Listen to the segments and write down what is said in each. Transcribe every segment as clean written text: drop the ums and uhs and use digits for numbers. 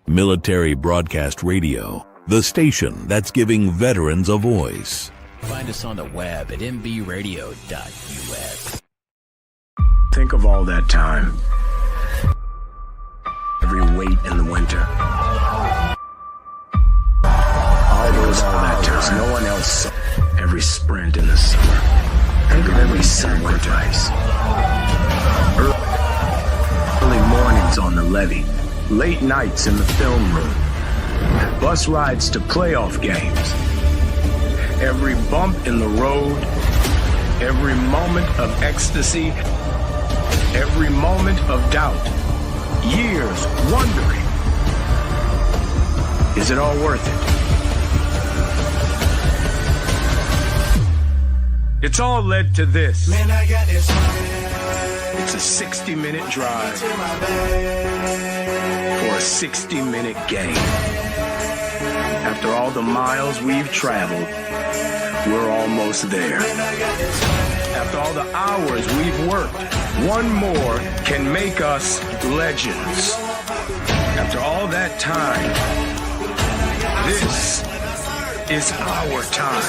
Military Broadcast Radio, the station that's giving veterans a voice. Find us on the web at mbradio.us. Think of all that time. Every wait in the winter. All those hours no one else saw. Every sprint in the summer. Think of every sacrifice. Early mornings on the levee. Late nights in the film room. Bus rides to playoff games. Every bump in the road. Every moment of ecstasy. Every moment of doubt. Years wondering. Is it all worth it? It's all led to this. Man, I got this. It's a 60-minute drive for a 60-minute game. After all the miles we've traveled, we're almost there. After all the hours we've worked, one more can make us legends. After all that time, this is our time.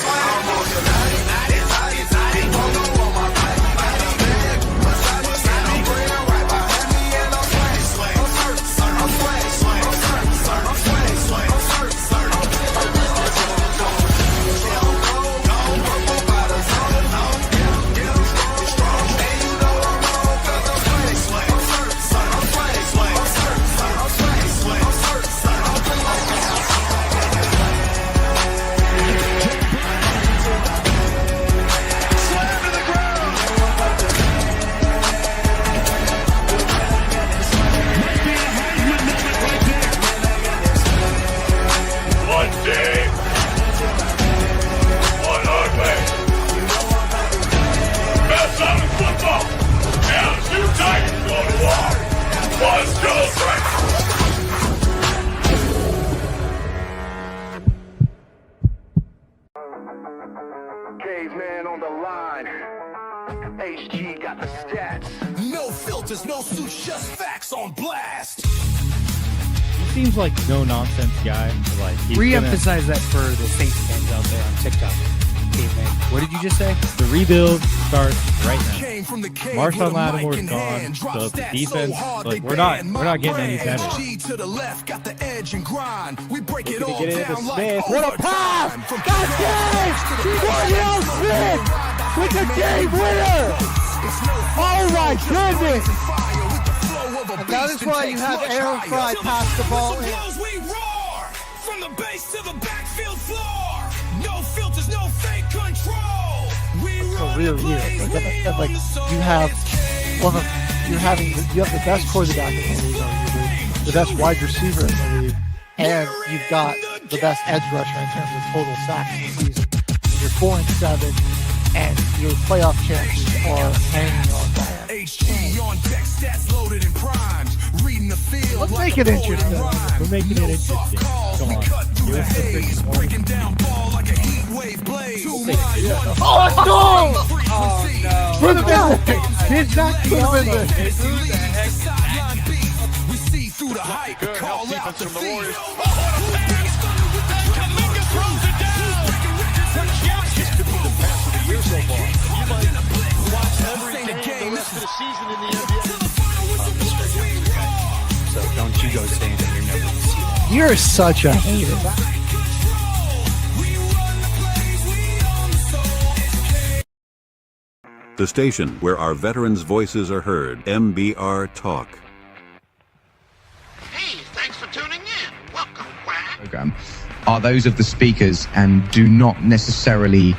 Caveman on the line. HG got the stats. No filters, no suits, just facts on blast. He seems like no nonsense guy. Like re-emphasize that for the Saints fans out there on TikTok. Caveman. What did you just say? The rebuild starts right now. Marshawn Lattimore's gone, so the defense, like we're not getting any better. To the left, got the edge and grind. We break it all Get it into down Smith. like What a pass! Got Darius Smith with the game winner! Oh my goodness! And that is why you have Aaron Fry pass the ball in. We roar from the base to the backfield floor. No filters, no fake control. We So really, like you have you have the best quarterback in the league, arguably, the best wide receiver in the league, and you've got the best edge rusher in terms of total sacks in the season. You're 4-7, and your playoff chances are hanging on by it. HG on deck, stats loaded and primed. Reading the field. Let's make it interesting. We're making it interesting. Come on. Give us the freaking one. Breaking down ball like a heat wave blade. Oh, let's go! Oh, no. Put him in there. Did not put him in there. We see through the hype. Call out the Warriors. So don't you go saying that you're never going to see that. You're such a hater. The station where our veterans' voices are heard, MBR Talk. Hey, thanks for tuning in. Welcome, Quack. Program are those of the speakers and do not necessarily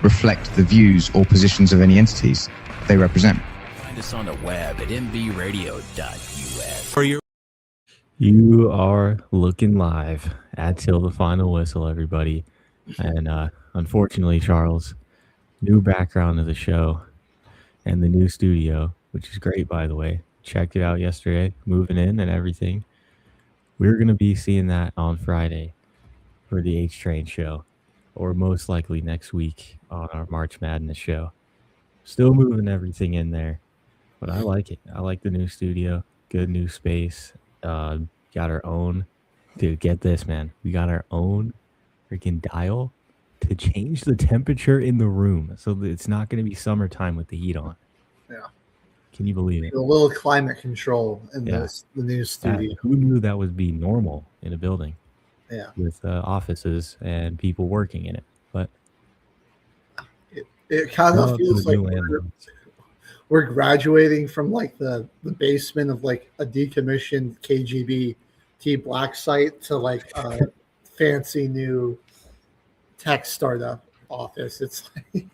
reflect the views or positions of any entities they represent. Find us on the web at mbradio.us. For your You are looking live at Till the Final Whistle, everybody. And unfortunately, Charles, new background to the show and the new studio, which is great, by the way. Checked it out yesterday, moving in and everything. We're going to be seeing that on Friday for the H-Train show, or most likely next week on our March Madness show. Still moving everything in there, but I like it. I like the new studio, good new space. Got our own Dude, get this, man. We got our own freaking dial to change the temperature in the room, so that it's not going to be summertime with the heat on. Yeah. Can you believe it? A little climate control in Yeah. the new studio. Who knew that would be normal in a building? Yeah. With offices and people working in it. But it kind Well, of feels the like new landlords. we're graduating from like the basement of like a decommissioned KGB T Black site to like a fancy new tech startup office. It's like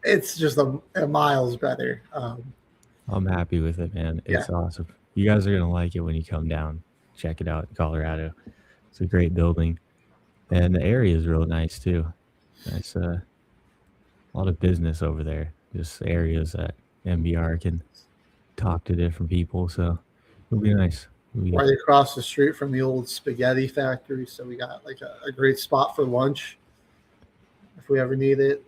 it's just a miles better. I'm happy with it, man. It's awesome. You guys are gonna like it when you come down. Check it out in Colorado. It's a great building, and the area is real nice too. Nice, a lot of business over there. Just areas that MBR can talk to different people. So it'll be nice. Right across the street from the old spaghetti factory, so we got like a great spot for lunch if we ever need it.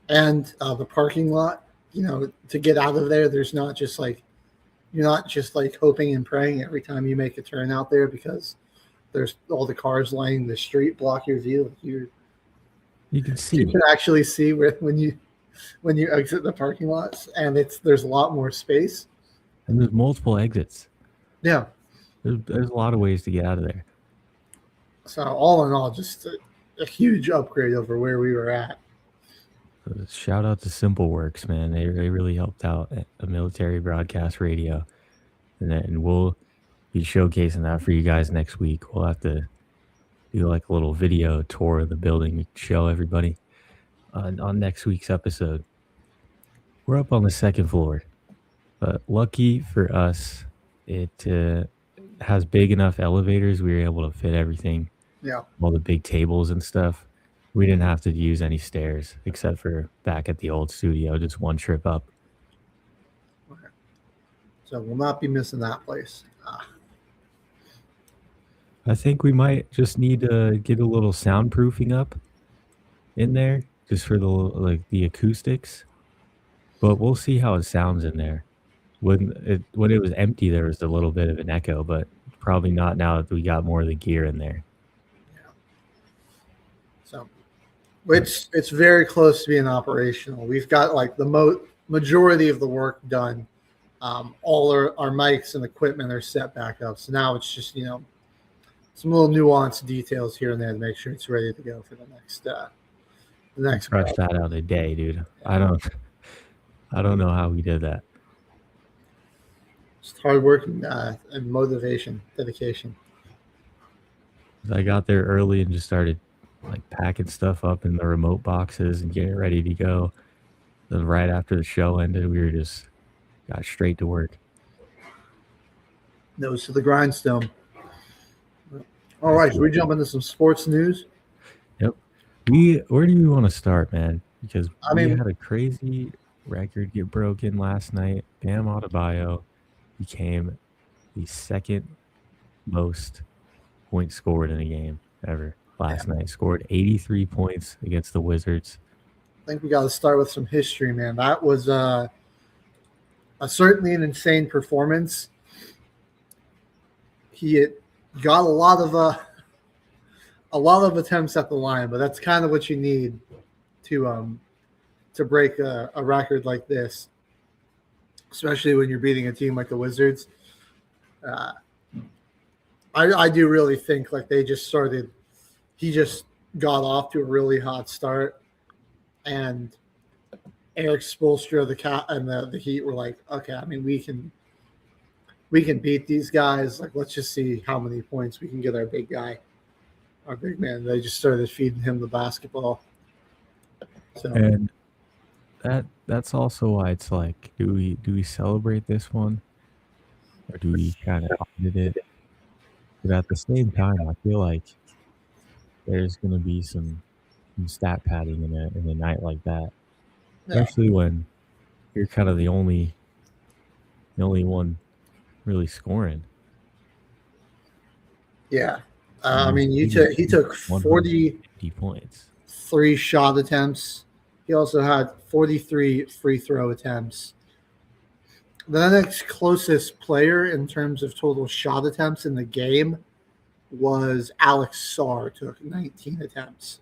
And the parking lot, to get out of there, there's not just like you're not just like hoping and praying every time you make a turn out there because there's all the cars lining the street block your view. You can see. You can actually see when you exit the parking lots, and there's a lot more space. And there's multiple exits. Yeah, there's a lot of ways to get out of there. So all in all, just a huge upgrade over where we were at. Shout out to Simple Works, man. They really helped out at a military broadcast radio, and we'll be showcasing that for you guys next week. We'll have to do like a little video tour of the building, show everybody on next week's episode. We're up on the second floor, but lucky for us, it has big enough elevators. We were able to fit everything. Yeah, all the big tables and stuff. We didn't have to use any stairs except for back at the old studio, just one trip up. Okay. So we'll not be missing that place. I think we might just need to get a little soundproofing up in there just for the acoustics. But we'll see how it sounds in there. When it was empty, there was a little bit of an echo, but probably not now that we got more of the gear in there. So it's very close to being operational. We've got like the majority of the work done. All our mics and equipment are set back up. So now it's just, some little nuanced details here and there to make sure it's ready to go for the next Crush that out a day, dude. I don't know how we did that. Just hard work and motivation, dedication. I got there early and just started like packing stuff up in the remote boxes and getting ready to go. Then right after the show ended, we got straight to work. Nose to the grindstone. All right, should we jump into some sports news? Yep. Where do you want to start, man? Because we had a crazy record get broken last night. Bam Adebayo became the second most points scored in a game ever last night. Scored 83 points against the Wizards. I think we got to start with some history, man. That was certainly an insane performance. He got a lot of attempts at the line, but that's kind of what you need to break a record like this, especially when you're beating a team like the Wizards. I do really think like he just got off to a really hot start, and Eric Spoelstra and the Heat were like, okay, I mean, we can beat these guys. Like, let's just see how many points we can get our big man. They just started feeding him the basketball. So, and that's also why it's like, do we celebrate this one, or do we kind of audit it? But at the same time, I feel like there's going to be some stat padding in a night like that, especially when you're kind of the only one really scoring. Yeah, I mean, he took 40 points, 3 shot attempts. He also had 43 free throw attempts. The next closest player in terms of total shot attempts in the game was Alex Sarr, took 19 attempts.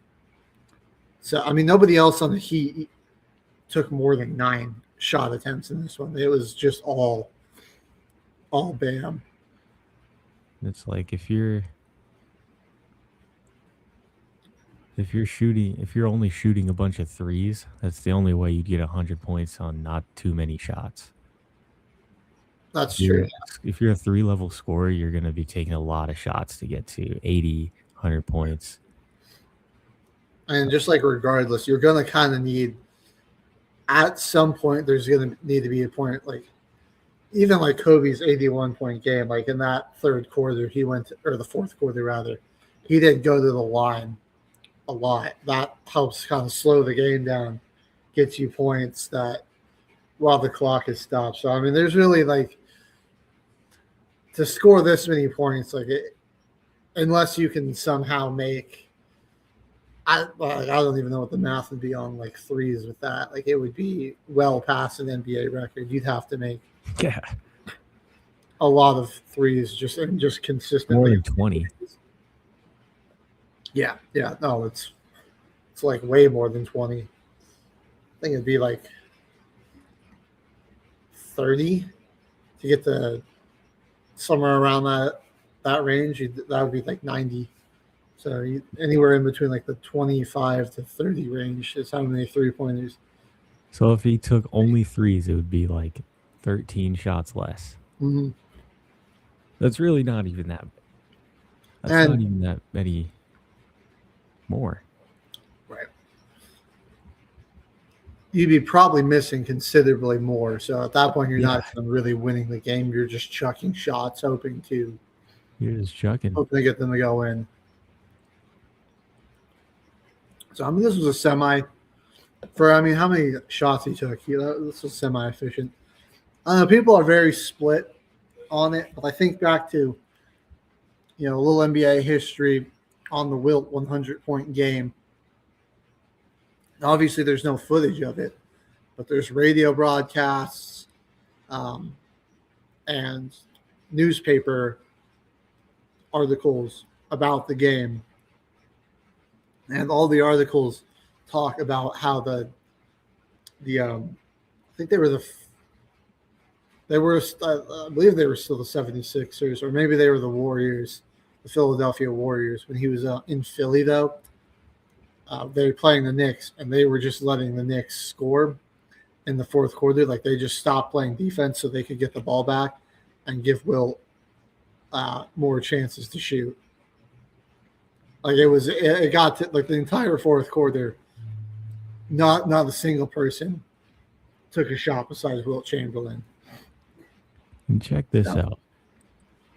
So, I mean, nobody else on the Heat took more than 9 shot attempts in this one. It was just all Bam. It's like if you're only shooting a bunch of threes, that's the only way you'd get 100 points on not too many shots. That's true. If you're a 3-level scorer, you're going to be taking a lot of shots to get to 80, 100 points. And just like regardless, you're going to kind of need, at some point, there's going to need to be a point, like, even like Kobe's 81-point game, like in that third quarter, or the fourth quarter rather, he did go to the line a lot. That helps kind of slow the game down, gets you points that while the clock is stopped. So, I mean, there's really like, to score this many points, like unless you can somehow make, I don't even know what the math would be on like threes with that. Like it would be well past an NBA record. You'd have to make a lot of threes just consistently. More than 20. Yeah. No, it's like way more than 20. I think it'd be like 30 to get to somewhere around that range. That would be like 90. So anywhere in between like the 25 to 30 range is how many 3-pointers. So if he took only threes, it would be like 13 shots less. Mm-hmm. That's really not even that. That's not even that many more. Right. You'd be probably missing considerably more. So at that point, you're not even really winning the game. You're just chucking shots, hoping to get them to go in. So, I mean, this was a semi. How many shots he took? This was semi-efficient. I know people are very split on it, but I think back to, a little NBA history on the Wilt 100-point game. Obviously, there's no footage of it, but there's radio broadcasts and newspaper articles about the game. And all the articles talk about how I think I believe they were still the 76ers, or maybe they were the Warriors, the Philadelphia Warriors. When he was in Philly, though, they were playing the Knicks, and they were just letting the Knicks score in the fourth quarter. Like, they just stopped playing defense so they could get the ball back and give Wilt more chances to shoot. Like, it got to like the entire fourth quarter, not a single person took a shot besides Wilt Chamberlain. And check this out.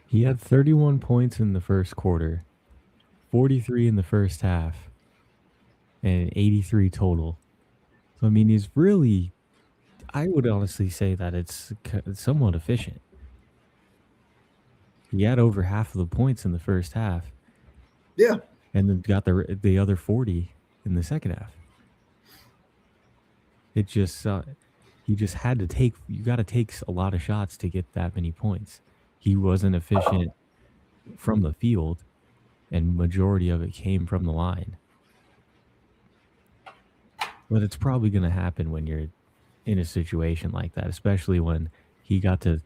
He had 31 points in the first quarter, 43 in the first half, and 83 total. So, I mean, he's really, I would honestly say that it's somewhat efficient. He had over half of the points in the first half. Yeah. And then got the other 40 in the second half. It just he just had to take. You got to take a lot of shots to get that many points. He wasn't efficient from the field, and majority of it came from the line. But it's probably going to happen when you're in a situation like that, especially when he got to.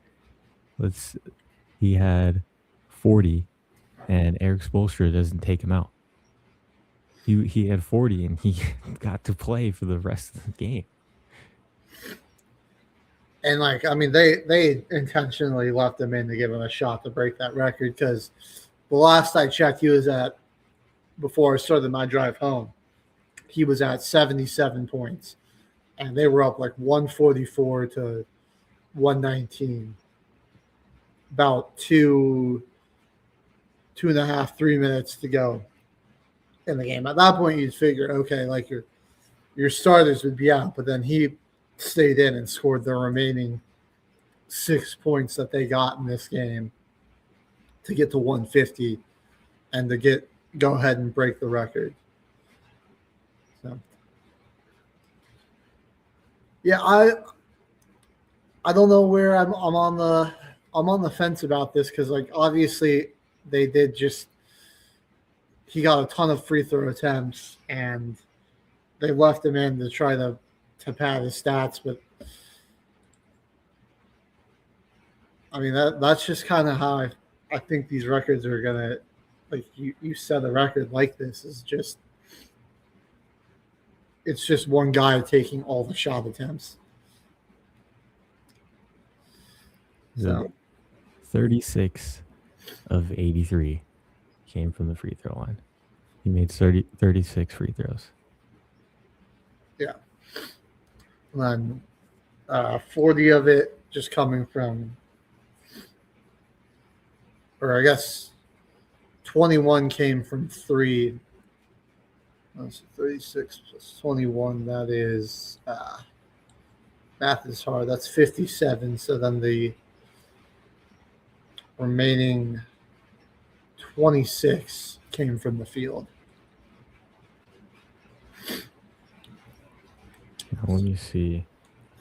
He had 40, and Eric Spoelstra doesn't take him out. He had 40, and he got to play for the rest of the game. And, like, I mean, they intentionally left him in to give him a shot to break that record, because the last I checked, he was at, before I started my drive home, he was at 77 points. And they were up like 144 to 119. About 2.5, 3 minutes to go in the game. At that point, you'd figure, okay, like your starters would be out, but then he stayed in and scored the remaining 6 points that they got in this game to get to 150 and to go ahead and break the record. So, yeah, I don't know where I'm on the fence about this because like obviously they did just he got a ton of free throw attempts and they left him in to try to pad his stats, but I mean that's just kind of how I think these records are gonna like you set a record like this is just it's just one guy taking all the shot attempts. So 36 of 83 came from the free throw line. He made 36 free throws. Yeah. And 40 of it just coming from, or I guess 21 came from three. That's 36 plus 21. That is, math is hard. That's 57. So then the remaining 26 came from the field. Now, let me see.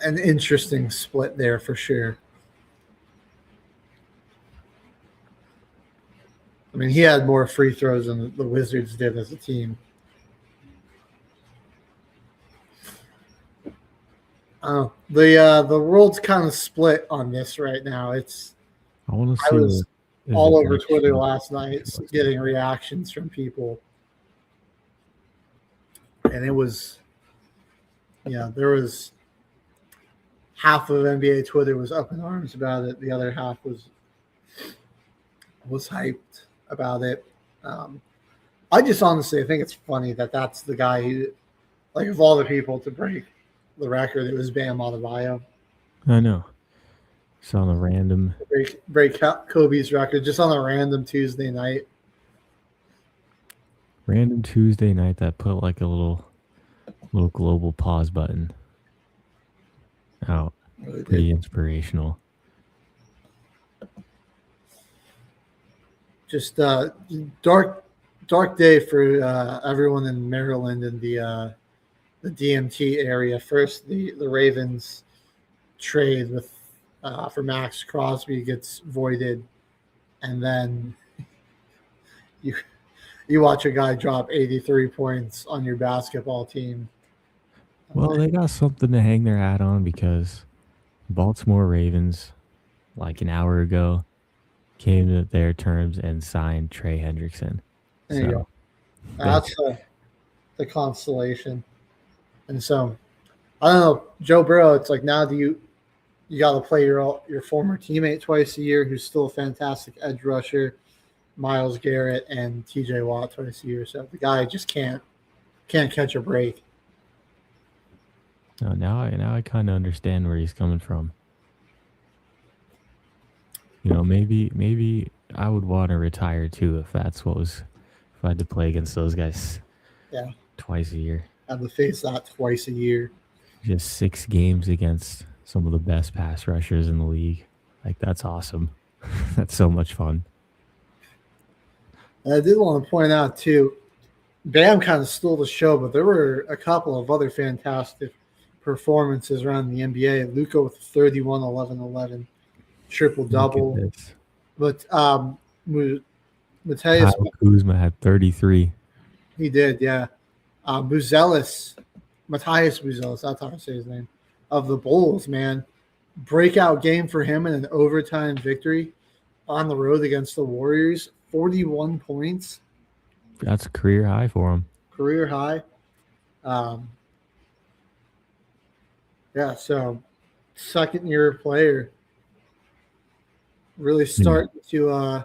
An interesting split there for sure. I mean, he had more free throws than the Wizards did as a team. The world's kind of split on this right now. I want to I see. was all over Twitter last night getting reactions from people. And it was, there was half of NBA Twitter was up in arms about it. The other half was hyped about it. I just honestly think it's funny that that's the guy who, like, of all the people to break the record, it was Bam Adebayo. I know. It's on a random break Kobe's record just on a random Tuesday night. Random Tuesday night that put like a little global pause button out. Really Pretty did. inspirational. Just dark day for everyone in Maryland and the DMT area. First, the Ravens trade with for Max Crosby gets voided, and then you watch a guy drop 83 points on your basketball team. Well, they got something to hang their hat on because Baltimore Ravens, like an hour ago, came to their terms and signed Trey Hendrickson. There you go. That's the constellation. And so, I don't know, Joe Burrow, it's like now you got to play your former teammate twice a year who's still a fantastic edge rusher, Myles Garrett and TJ Watt twice a year. So the guy just can't catch a break. Now I kind of understand where he's coming from. Maybe I would want to retire too if I had to play against those guys. Yeah. Twice a year. I had to face that twice a year. Just 6 games against some of the best pass rushers in the league. Like, that's awesome. That's so much fun. And I did want to point out too, Bam kind of stole the show, but there were a couple of other fantastic performances around the NBA. Luka with 31, 11, 11, triple-double. But Mateus Kuzma had 33. He did, yeah. Matthias Buzelis, that's how I say his name, of the Bulls, man. Breakout game for him in an overtime victory on the road against the Warriors. 41 points. That's a career high for him. Career high. Yeah, so second-year player really starting to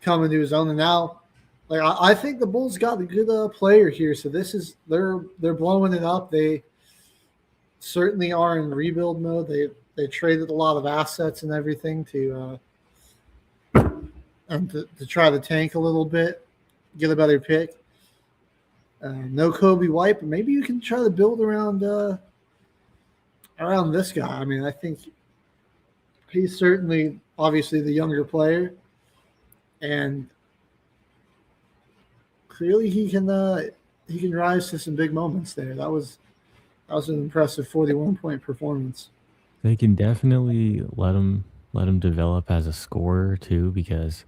come into his own. And now, like I think the Bulls got a good player here. So this is they're blowing it up. They certainly are in rebuild mode. They traded a lot of assets and everything to try to tank a little bit, get a better pick. No Kobe White, but maybe you can try to build around this guy. I mean, I think he's certainly obviously the younger player, and clearly he can rise to some big moments there. That was an impressive 41-point performance. They can definitely let him develop as a scorer too, because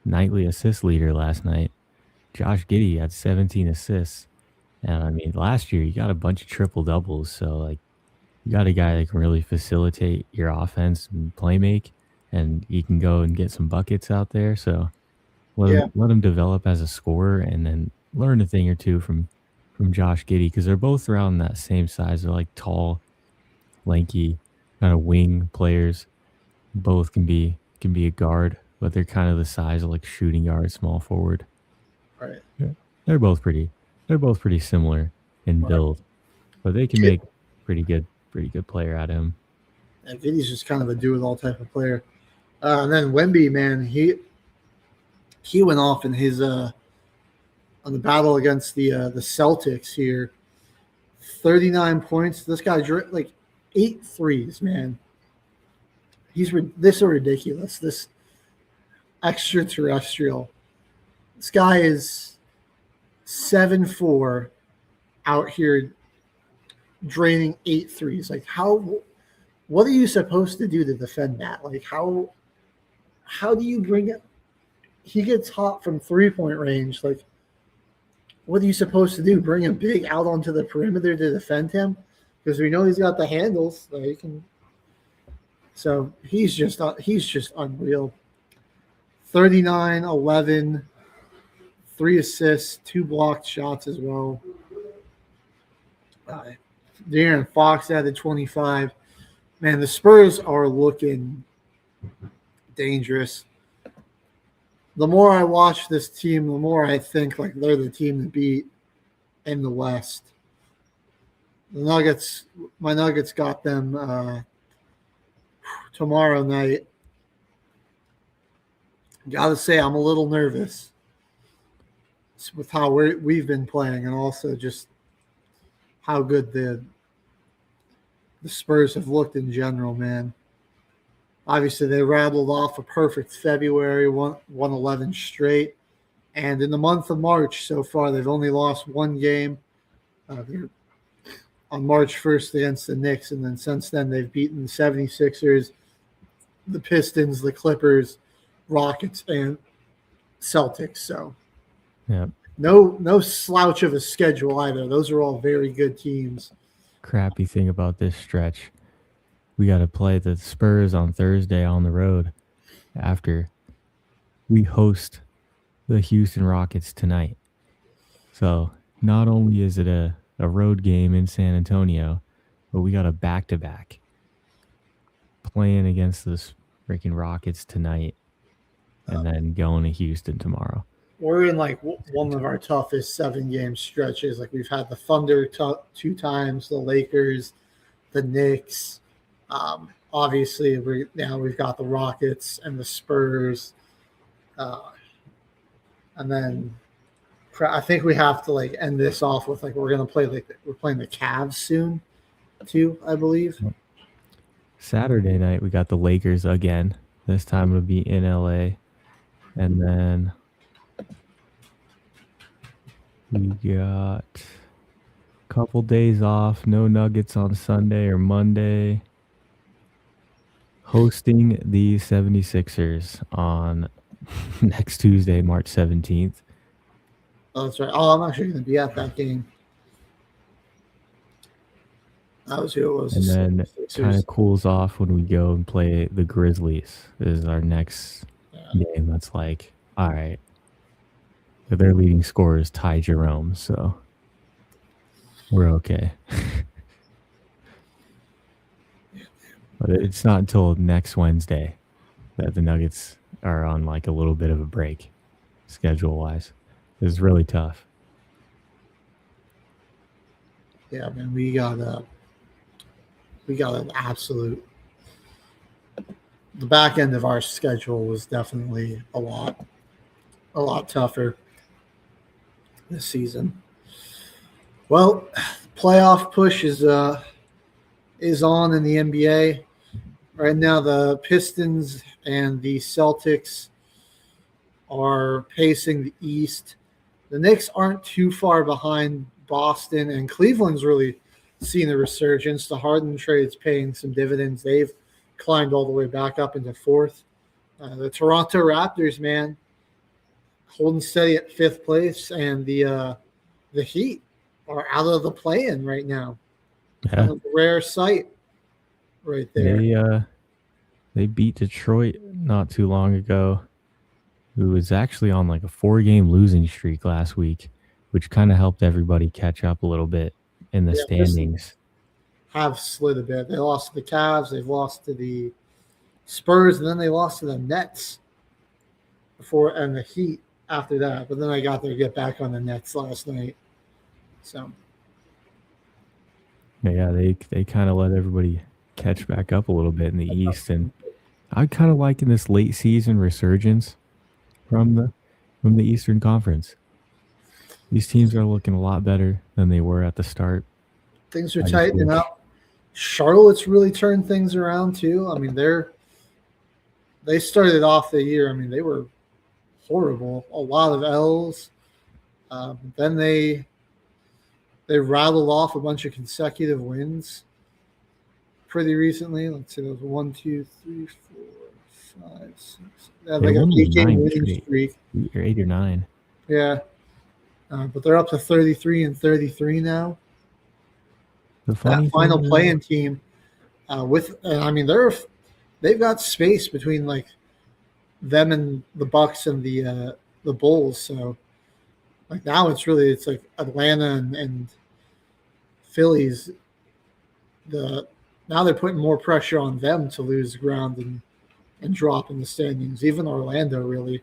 nightly assist leader last night, Josh Giddey had 17 assists, and I mean last year you got a bunch of triple doubles, so like you got a guy that can really facilitate your offense and play make, and he can go and get some buckets out there. So let him develop as a scorer, and then learn a thing or two from Josh Giddey, because they're both around that same size. They're like tall, lanky, kind of wing players. Both can be a guard, but they're kind of the size of like shooting guard, small forward. Right. Yeah. They're both pretty similar in build, but they can make pretty good player out of him. And Giddey's just kind of a do-it-all type of player. And then Wemby, man, he went off in his on the battle against the Celtics here. 39 points. This guy like 8 threes, man. This is ridiculous. This extraterrestrial. This guy is 7'4", out here draining 8 threes. Like what are you supposed to do to defend that? Like how do you bring it? He gets hot from 3-point range. Like, what are you supposed to do? Bring him big out onto the perimeter to defend him? Because we know he's got the handles that he can. So he's just unreal. 39, 11, 3 assists, 2 blocked shots as well. De'Aaron Fox added 25. Man, the Spurs are looking dangerous. The more I watch this team, the more I think like they're the team to beat in the West. My Nuggets got them tomorrow night. Gotta say, I'm a little nervous with how we've been playing, and also just how good the Spurs have looked in general, man. Obviously, they rattled off a perfect February, won 11 straight. And in the month of March so far, they've only lost 1 game. They're on March 1st against the Knicks, and then since then they've beaten the 76ers, the Pistons, the Clippers, Rockets, and Celtics. So Yeah. no slouch of a schedule either. Those are all very good teams. Crappy thing about this stretch, we got to play the Spurs on Thursday on the road after we host the Houston Rockets tonight. So not only is it a road game in San Antonio, but we got a back-to-back playing against the freaking Rockets tonight and then going to Houston tomorrow. We're in like one of our toughest 7-game stretches. Like we've had the Thunder 2 times, the Lakers, the Knicks. Obviously, we've got the Rockets and the Spurs, and then I think we have to like end this off with like we're playing the Cavs soon, too. I believe. Saturday night we got the Lakers again. This time it'll be in LA, and then we got a couple days off. No Nuggets on Sunday or Monday. Hosting the 76ers on next Tuesday, March 17th. Oh, that's right. Oh, I'm actually going to be at that game. That was who it was. And then it kind of cools off when we go and play the Grizzlies. This is our next game. That's like, all right. Their leading scorer is Ty Jerome, so we're okay. But it's not until next Wednesday that the Nuggets are on like a little bit of a break schedule-wise. It's really tough. Yeah, man, we got an absolute. The back end of our schedule was definitely a lot tougher this season. Well, playoff push is on in the NBA. Right now, the Pistons and the Celtics are pacing the East. The Knicks aren't too far behind Boston, and Cleveland's really seen a resurgence. The Harden trade's paying some dividends. They've climbed all the way back up into fourth. The Toronto Raptors, man, holding steady at fifth place, and the Heat are out of the play-in right now. Yeah. Kind of a rare sight right there. They beat Detroit not too long ago, who was actually on like a 4-game losing streak last week, which kind of helped everybody catch up a little bit in the standings. Have slid a bit. They lost to the Cavs, they've lost to the Spurs, and then they lost to the Nets before, and the Heat after that. But then I got to get back on the Nets last night. So yeah, they kind of let everybody catch back up a little bit in the East, and I kind of liking this late season resurgence from the Eastern Conference. These teams are looking a lot better than they were at the start. Things are tightening up. Charlotte's really turned things around too. I mean, they started off the year. I mean, they were horrible. A lot of L's. Then they rattled off a bunch of consecutive wins pretty recently. Let's see, there was 1, 2, 3, 4, 5, 6. Yeah, they got an 8-game winning streak. 8 or 9. Yeah. But they're up to 33 and 33 now. That final play-in team they've got space between like them and the Bucks and the Bulls. So like now it's like Atlanta and Phillies. Now they're putting more pressure on them to lose ground and drop in the standings. Even Orlando, really.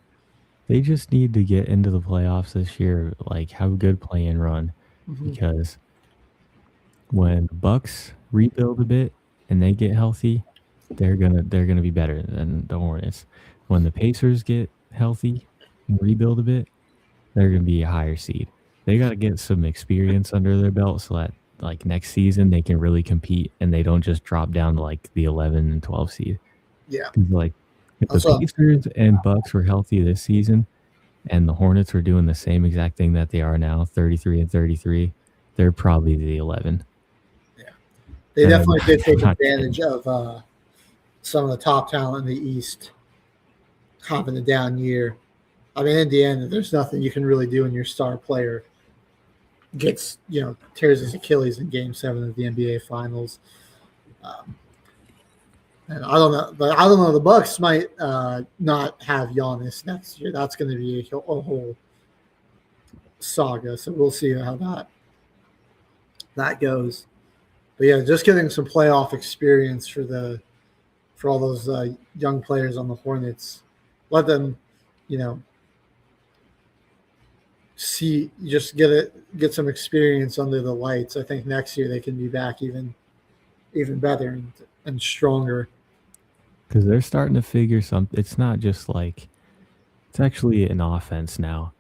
They just need to get into the playoffs this year, like have a good play-in run, because when the Bucks rebuild a bit and they get healthy, they're gonna be better than the Hornets. When the Pacers get healthy and rebuild a bit, they're gonna be a higher seed. They got to get some experience under their belt so that like next season they can really compete and they don't just drop down to like the 11 and 12 seed. Yeah, like if the Pacers and Bucks were healthy this season, and the Hornets were doing the same exact thing that they are now, 33 and 33, they're probably the 11. They definitely did take advantage of some of the top talent in the East having a down year. I mean, in the end, there's nothing you can really do when your star player tears his Achilles in Game 7 of the NBA Finals. And I don't know. The Bucks might not have Giannis next year. That's going to be a whole saga. So we'll see how that goes. But yeah, just getting some playoff experience for all those young players on the Hornets. Let them, get some experience under the lights. I think next year they can be back even better and stronger. Because they're starting to figure something. It's not just like it's actually an offense now.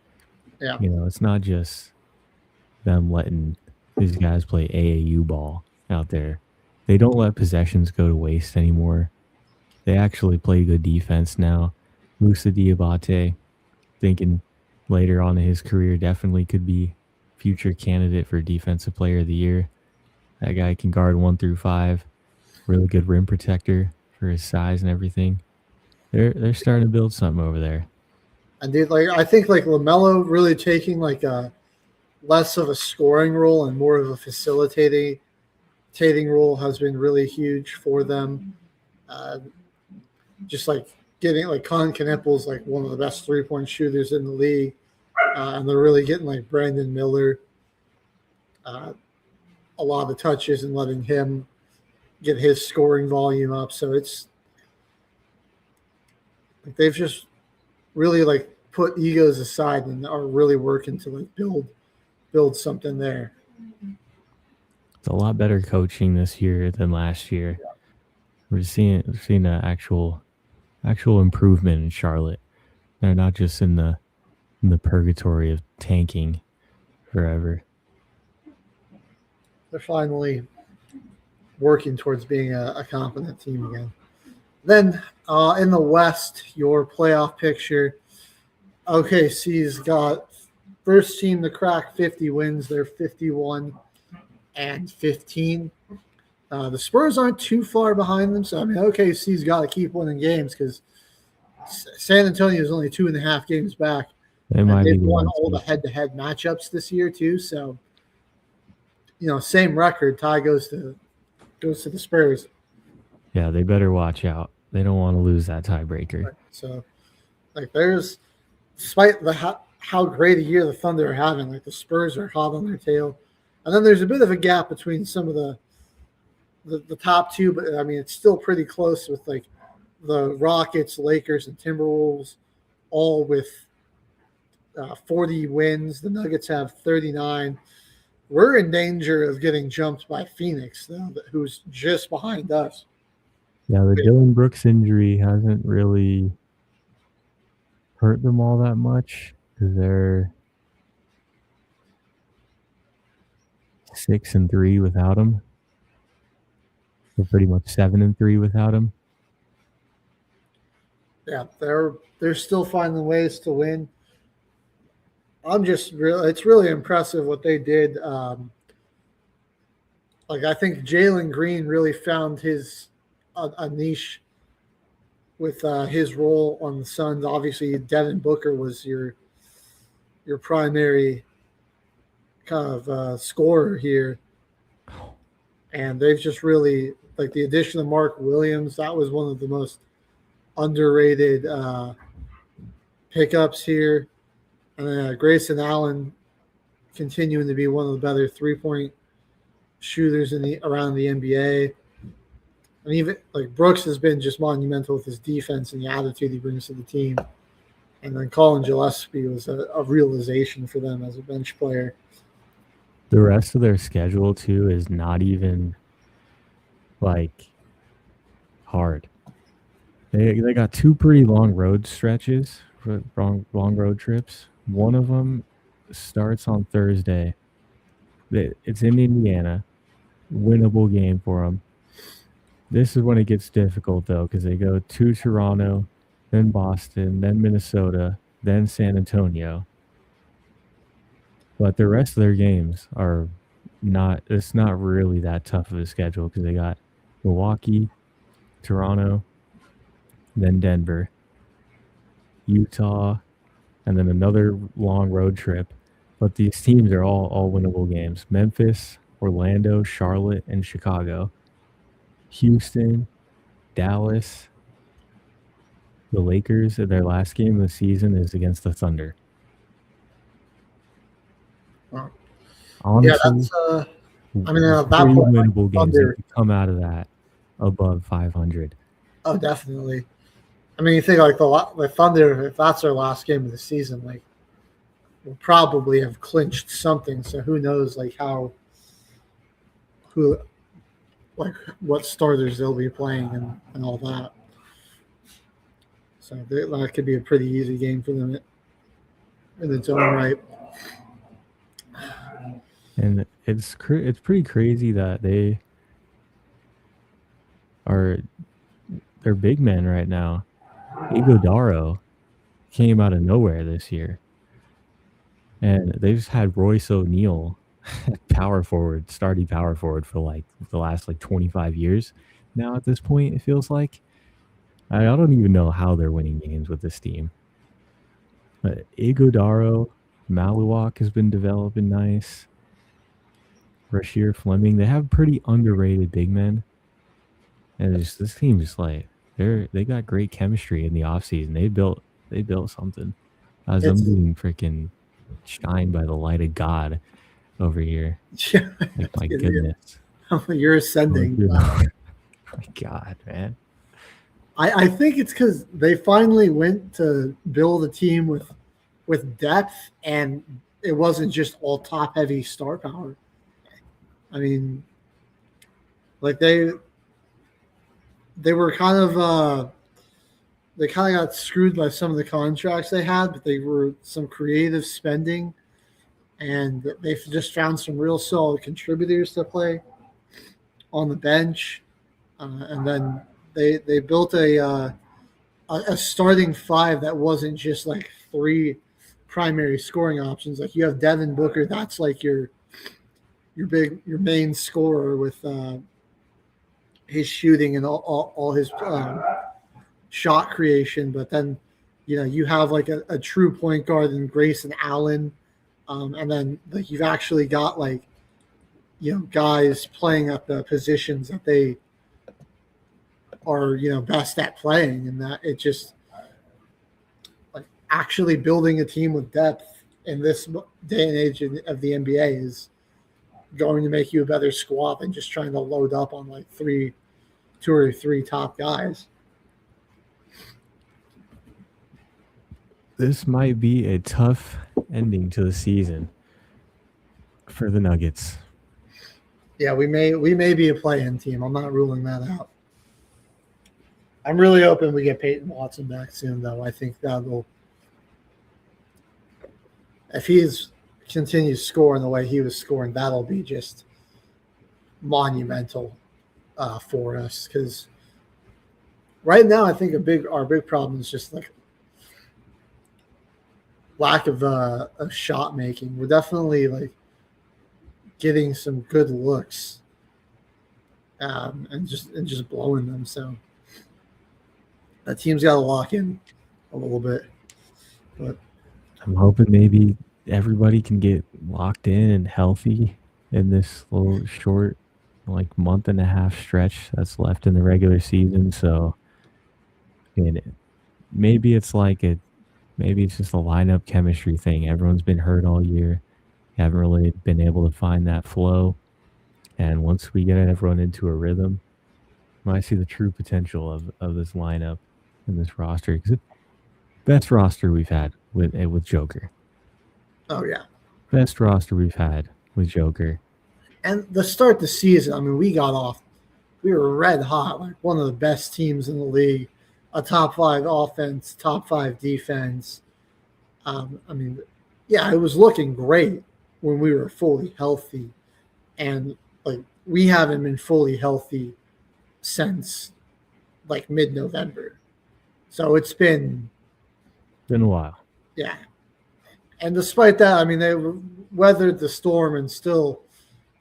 Yeah, it's not just them letting these guys play AAU ball out there. They don't let possessions go to waste anymore. They actually play good defense now. Moussa Diabate, thinking later on in his career, definitely could be future candidate for Defensive Player of the Year. That guy can guard 1 through 5. Really good rim protector for his size and everything. They're starting to build something over there. And dude, I think LaMelo really taking a less of a scoring role and more of a facilitating role has been really huge for them. Just getting Colin Knippel's one of the best 3-point shooters in the league, and they're really getting Brandon Miller a lot of the touches and letting him get his scoring volume up. So it's they've just really put egos aside and are really working to build something there. It's a lot better coaching this year than last year. Yeah. We're seeing an actual improvement in Charlotte. They're not just in the purgatory of tanking forever. They're finally working towards being a competent team again. Then in the West, your playoff picture, OKC's got first team to crack 50 wins. They're 51 and 15. The Spurs aren't too far behind them, so I mean OKC's got to keep winning games because San Antonio is only 2.5 games back. They might be They've won going all the to. head-to-head matchups this year too. So, same record. Tie goes to the Spurs. Yeah, they better watch out. They don't want to lose that tiebreaker. So, there's, despite how great a year the Thunder are having, the Spurs are hot on their tail, and then there's a bit of a gap between some of the top two, but I mean it's still pretty close with the Rockets, Lakers, and Timberwolves, all with 40 wins. The Nuggets have 39. We're in danger of getting jumped by Phoenix, though, who's just behind us. Yeah, the Dylan Brooks injury hasn't really hurt them all that much because they're 6-3 without him. They're pretty much 7-3 without him. Yeah, they're still finding ways to win. It's really impressive what they did. I think Jalen Green really found a niche with his role on the Suns. Obviously, Devin Booker was your primary kind of scorer here, and they've just really the addition of Mark Williams. That was one of the most underrated pickups here. And Grayson Allen continuing to be one of the better 3-point shooters around the NBA. And even Brooks has been just monumental with his defense and the attitude he brings to the team. And then Colin Gillespie was a realization for them as a bench player. The rest of their schedule too is not even hard. They got 2 pretty long road stretches, long road trips. One of them starts on Thursday. It's in Indiana, winnable game for them. This is when it gets difficult though, because they go to Toronto, then Boston, then Minnesota, then San Antonio. But the rest of their games are not. It's not really that tough of a schedule because they got Milwaukee, Toronto, then Denver, Utah, and then another long road trip. But these teams are all winnable games. Memphis, Orlando, Charlotte, and Chicago. Houston, Dallas. The Lakers, their last game of the season is against the Thunder. Honestly, That pretty point, winnable games Thunder, if you come out of that above 500. Oh, definitely. I mean, you think the Thunder, if that's their last game of the season, will probably have clinched something. So who knows, what starters they'll be playing and all that. So that could be a pretty easy game for them in its own right. And it's pretty crazy that they're big men right now. Iguodala came out of nowhere this year. And they've just had Royce O'Neal starting power forward for the last 25 years now at this point, it feels like. I don't even know how they're winning games with this team. But Iguodala, Maluak has been developing nice. Rasheer Fleming, they have pretty underrated big men. And this team is they got great chemistry in the offseason. They built something. As I'm being freaking shined by the light of God over here. Yeah, my goodness. You're ascending. My God, man. I think it's because they finally went to build a team with depth, and it wasn't just all top-heavy star power. I mean, they were kind of got screwed by some of the contracts they had, but they were some creative spending, and they just found some real solid contributors to play on the bench, and then they built a starting 5 that wasn't just 3 primary scoring options. You have Devin Booker, that's your main scorer with his shooting and all his shot creation, but then you have like a true point guard in Grayson Allen, and then like you've actually got like guys playing at the positions that they are best at playing, and that it just like actually building a team with depth in this day and age of the NBA is going to make you a better squad than just trying to load up on like two or three top guys. This might be a tough ending to the season for the Nuggets. Yeah, we may be a play-in team. I'm not ruling that out. I'm really hoping we get Peyton Watson back soon, though. I think that'll, if he continues scoring the way he was scoring, that'll be just monumental for us. Because right now, I think our big problem is just like lack of shot making. We're definitely like getting some good looks, and just blowing them. So that team's got to lock in a little bit. But I'm hoping maybe everybody can get locked in and healthy in this little short, like month and a half stretch that's left in the regular season. So, maybe it's just a lineup chemistry thing. Everyone's been hurt all year. Haven't really been able to find that flow. And once we get everyone into a rhythm, I see the true potential of this lineup and this roster. Because best roster we've had with Joker. Oh, yeah. Best roster we've had with Joker. And to start the season, I mean, we were red hot, like one of the best teams in the league, a top 5 offense, top 5 defense. I mean, yeah, it was looking great when we were fully healthy. And like we haven't been fully healthy since like mid-November. So it's been a while. Yeah. And despite that, I mean, they weathered the storm and still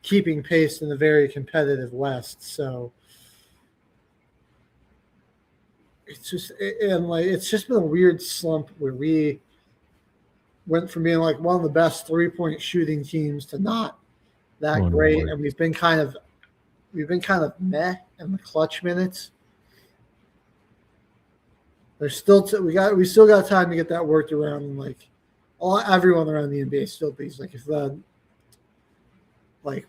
keeping pace in the very competitive West. So it's just been a weird slump where we went from being like one of the best 3-point shooting teams to not that great. And we've been kind of meh in the clutch minutes. There's still we still got time to get that worked around, and like everyone around the NBA still thinks like if the like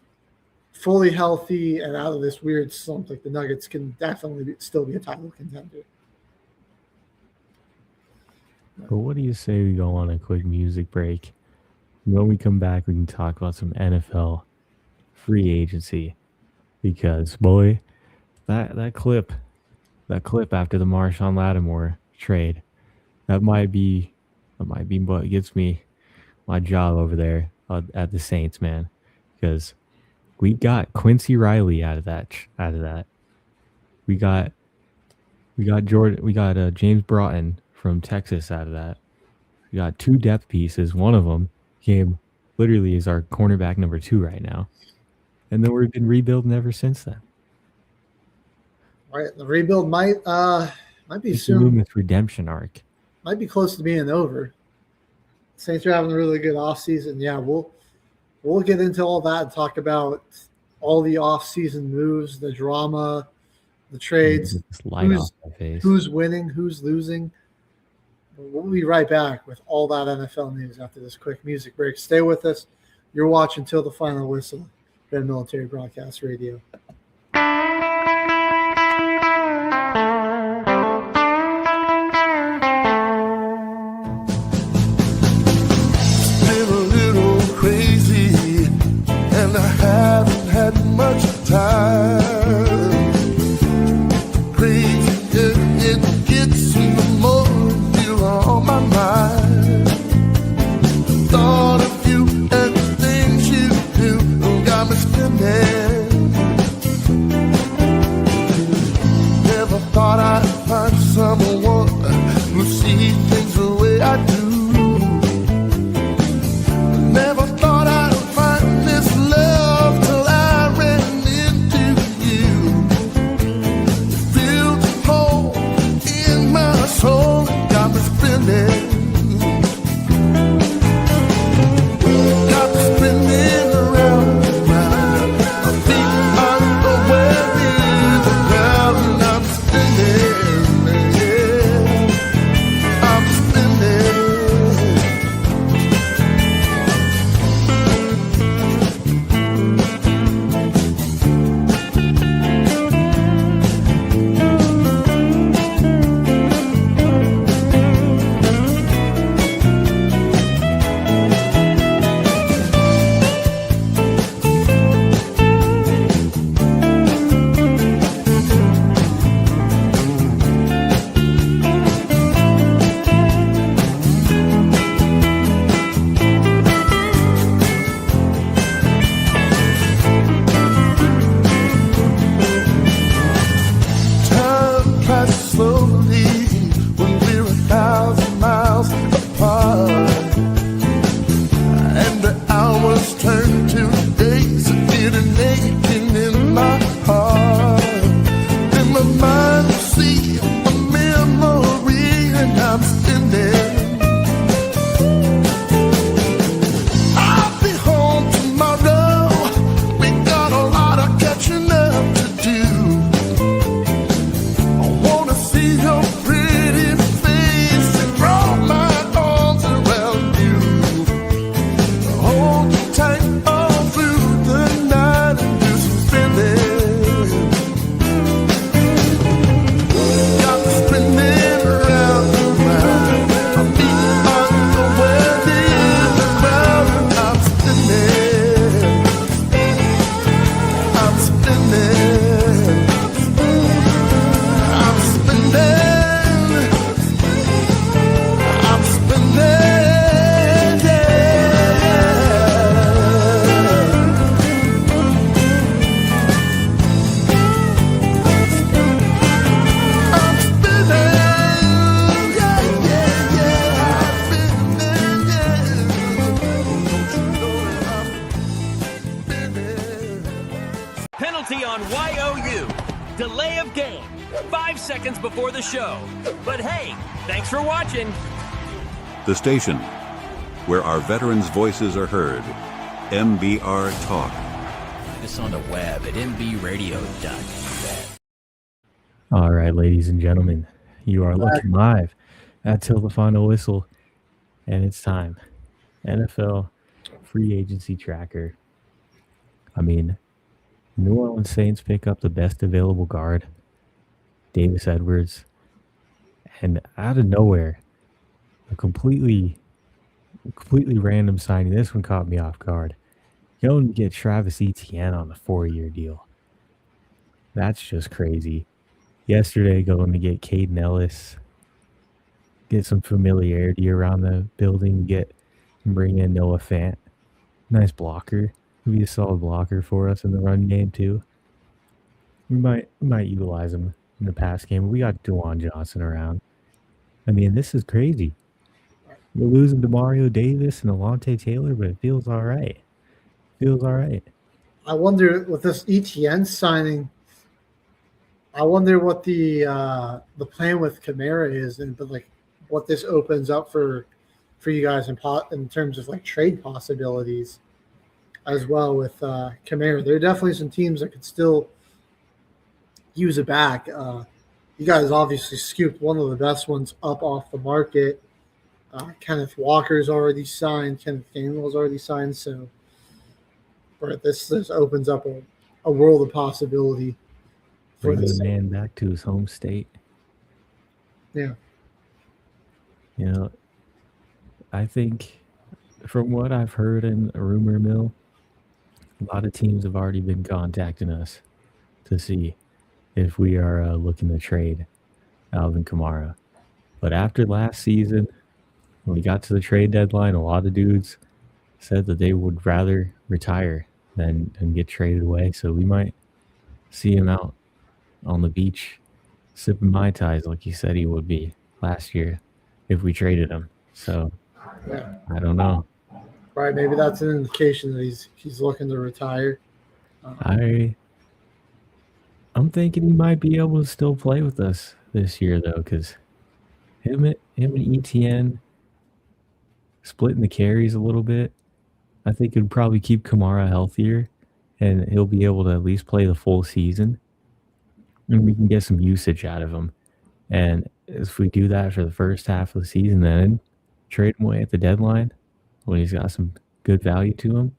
fully healthy and out of this weird slump, like the Nuggets can definitely still be a title contender. But what do you say we go on a quick music break? When we come back, we can talk about some NFL free agency, because boy, that clip after the Marshawn Lattimore trade, that might be what gets me my job over there at the Saints, man, because we got Quincy Riley out of that. We got James Broughton from Texas out of that. We got 2 depth pieces. One of them literally is our cornerback number 2 right now. And then we've been rebuilding ever since then. Right. The rebuild might be it's soon. This redemption arc. Might be close to being over. Saints are having a really good offseason. Yeah, we'll get into all that and talk about all the offseason moves, the drama, the trades, who's winning, who's losing. We'll be right back with all that NFL news after this quick music break. Stay with us. You're watching Till the Final Whistle, Red Military Broadcast Radio. Been a little crazy, and I haven't had much time. Crazy, it gets me the more you're on my mind. Thought of you and the things you do got me spinning. seconds before the show. But hey, thanks for watching. The station where our veterans' voices are heard. MBR Talk. Find us on the web at mbradio.net. All right, ladies and gentlemen, you are looking live at Till the Final Whistle, and it's time. NFL free agency tracker. I mean, New Orleans Saints pick up the best available guard, Davis Edwards, and out of nowhere, a completely random signing. This one caught me off guard. Going to get Travis Etienne on a 4-year deal. That's just crazy. Yesterday, going to get Caden Ellis, get some familiarity around the building, bring in Noah Fant. Nice blocker. He'll be a solid blocker for us in the run game too. We might utilize him in the pass game. We got DeJuan Johnson around. I mean, this is crazy. We're losing to Mario Davis and Alontae Taylor, but it feels all right. I wonder with this ETN signing, I wonder what the plan with Kamara is, but like what this opens up for you guys in terms of like trade possibilities as well with Kamara. There are definitely some teams that could still use it back. You guys obviously scooped one of the best ones up off the market. Kenneth Walker's already signed. Kenneth Gainwell's already signed. So this opens up a world of possibility for Bring this the man back to his home state. Yeah. You know, I think from what I've heard in a rumor mill, a lot of teams have already been contacting us to see if we are looking to trade Alvin Kamara. But after last season, when we got to the trade deadline, a lot of dudes said that they would rather retire than get traded away. So we might see him out on the beach sipping Mai Tais like he said he would be last year if we traded him. So Yeah. I don't know. Right, maybe that's an indication that he's looking to retire. I'm thinking he might be able to still play with us this year though, because him and ETN splitting the carries a little bit, I think it'd probably keep Kamara healthier, and he'll be able to at least play the full season, and we can get some usage out of him. And if we do that for the first half of the season, then trade him away at the deadline when he's got some good value to him,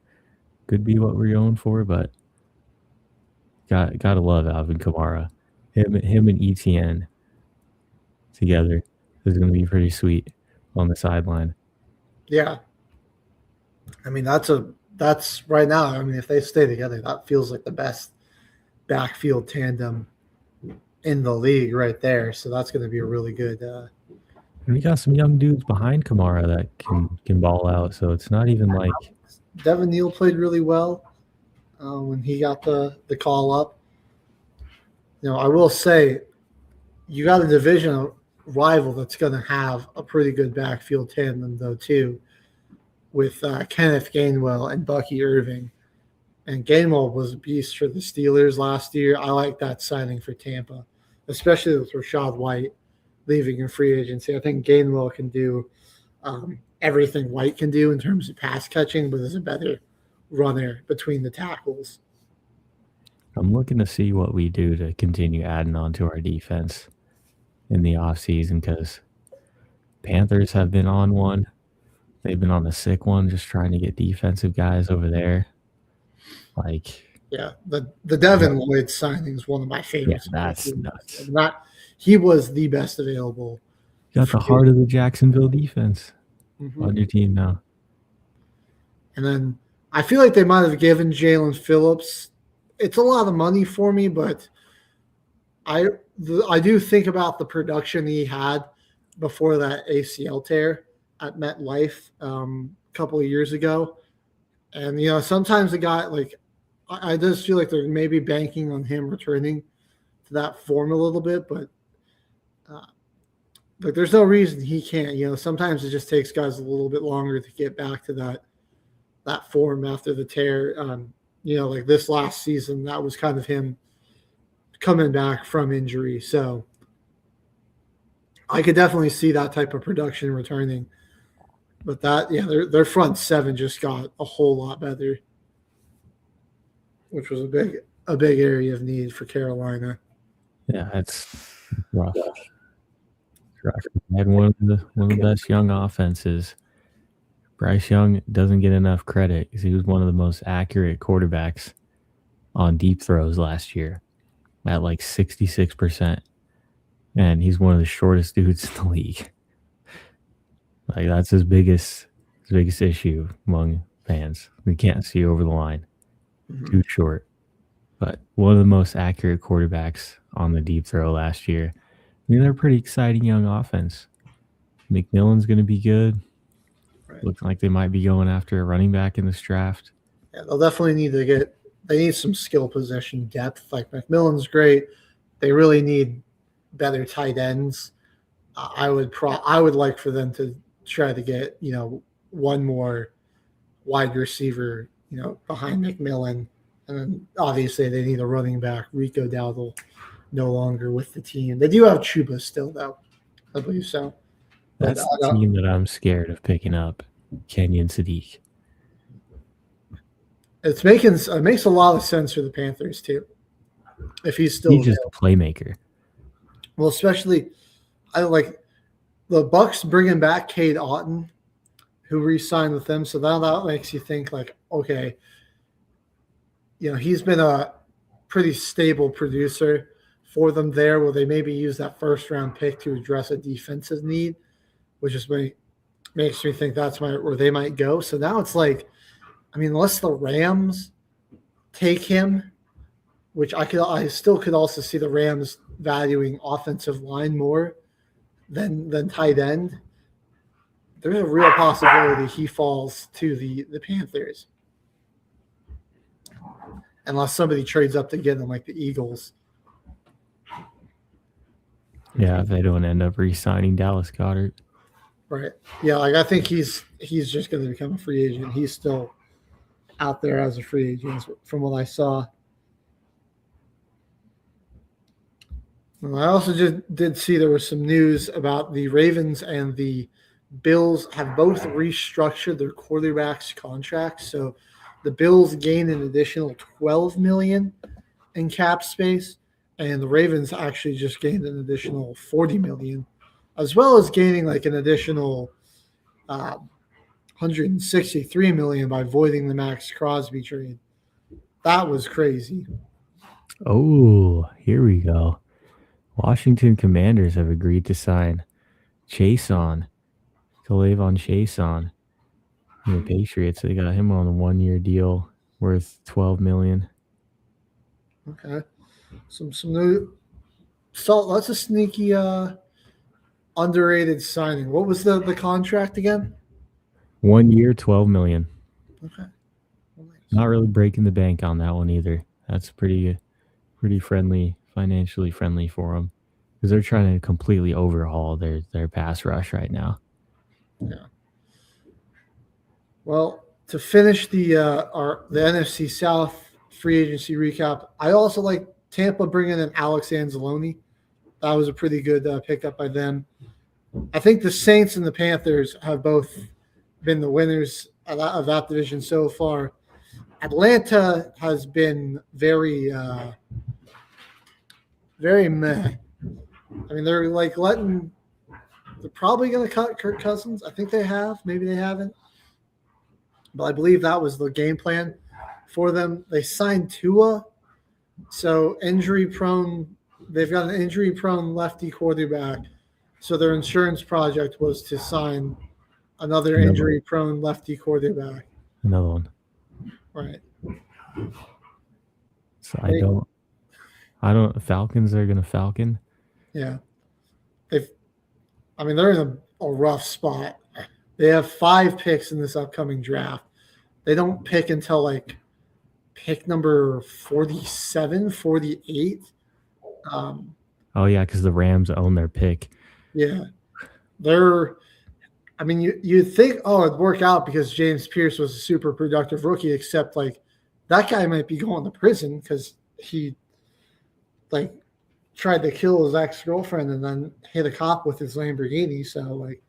could be what we're going for. But gotta love Alvin Kamara. Him and ETN together is going to be pretty sweet on the sideline. Yeah. I mean, that's right now. I mean, if they stay together, that feels like the best backfield tandem in the league right there. So that's going to be a really good. And we got some young dudes behind Kamara that can ball out. So it's not even like Devin Neal played really well when he got the call up. You know, I will say you got a division rival that's going to have a pretty good backfield tandem though too, with Kenneth Gainwell and Bucky Irving. And Gainwell was a beast for the Steelers last year. I like that signing for Tampa, especially with Rachaad White leaving in free agency. I think Gainwell can do everything White can do in terms of pass catching, but is a better runner between the tackles. I'm looking to see what we do to continue adding on to our defense in the offseason, because Panthers have been on one. They've been on the sick one, just trying to get defensive guys over there. Yeah, the Devin Lloyd signing is one of my favorites. Yeah, that's nuts. He was the best available. You got the heart of the Jacksonville defense on your team now. And then I feel like they might have given Jalen Phillips. It's a lot of money for me, but I do think about the production he had before that ACL tear at MetLife a couple of years ago. And, you know, sometimes a guy I just feel like they're maybe banking on him returning to that form a little bit, but there's no reason he can't. You know, sometimes it just takes guys a little bit longer to get back to that form after the tear. You know, like this last season, that was kind of him coming back from injury. So I could definitely see that type of production returning. But their front seven just got a whole lot better, which was a big area of need for Carolina. Yeah, that's rough. They had one of the best young offenses. Bryce Young doesn't get enough credit because he was one of the most accurate quarterbacks on deep throws last year at like 66%. And he's one of the shortest dudes in the league. Like that's his biggest issue among fans. We can't see over the line. Too short. But one of the most accurate quarterbacks on the deep throw last year. I mean, they're a pretty exciting young offense. McMillan's going to be good. Right. Looks like they might be going after a running back in this draft. Yeah, they'll definitely need they need some skill position depth. Like McMillan's great. They really need better tight ends. I would like for them to try to get, one more wide receiver, behind McMillan. And then obviously they need a running back. Rico Dowdle no longer with the team. They do have Chuba still, though. I believe so. That's the team that I'm scared of picking up, Kenyon Sadiq. It makes a lot of sense for the Panthers, too. If he's just a playmaker. Well, especially, I like the Bucks bringing back Cade Otton, who re-signed with them. So that makes you think like, okay, he's been a pretty stable producer for them there, where they maybe use that first-round pick to address a defensive need, which is makes me think that's where they might go. So now it's like, unless the Rams take him, which I still could also see the Rams valuing offensive line more than tight end. There's a real possibility he falls to the Panthers. Unless somebody trades up to get him, like the Eagles. Yeah, if they don't end up re-signing Dallas Goedert. Right. Yeah, I think he's just going to become a free agent. He's still out there as a free agent from what I saw. Well, I also just did see there was some news about the Ravens and the Bills have both restructured their quarterbacks' contracts. So the Bills gained an additional $12 million in cap space, and the Ravens actually just gained an additional $40 million, as well as gaining like an additional $163 million by voiding the Max Crosby trade. That was crazy. Oh, here we go. Washington Commanders have agreed to sign Chason, K'Lavon Chason, the Patriots. They got him on a 1-year deal worth $12 million. Okay, some new. So that's a sneaky, underrated signing. What was the contract again? 1 year, $12 million. Okay. Not really breaking the bank on that one either. That's pretty friendly. Financially friendly for them because they're trying to completely overhaul their pass rush right now. Yeah. Well, to finish the NFC South free agency recap, I also like Tampa bringing in Alex Anzalone. That was a pretty good pickup by them. I think the Saints and the Panthers have both been the winners of that division so far. Atlanta has been very meh. They're like they're probably going to cut Kirk Cousins. I think they have. Maybe they haven't. But I believe that was the game plan for them. They signed Tua. So injury-prone. They've got an injury-prone lefty quarterback. So their insurance project was to sign another injury-prone lefty quarterback. Another one. Right. So I don't. Falcons are gonna Falcon. Yeah, they're in a rough spot. They have 5 picks in this upcoming draft. They don't pick until like pick number 47, 48. Oh yeah, because the Rams own their pick. Yeah, you'd think it'd work out because James Pierce was a super productive rookie, except like that guy might be going to prison because he tried to kill his ex-girlfriend and then hit a cop with his Lamborghini. So like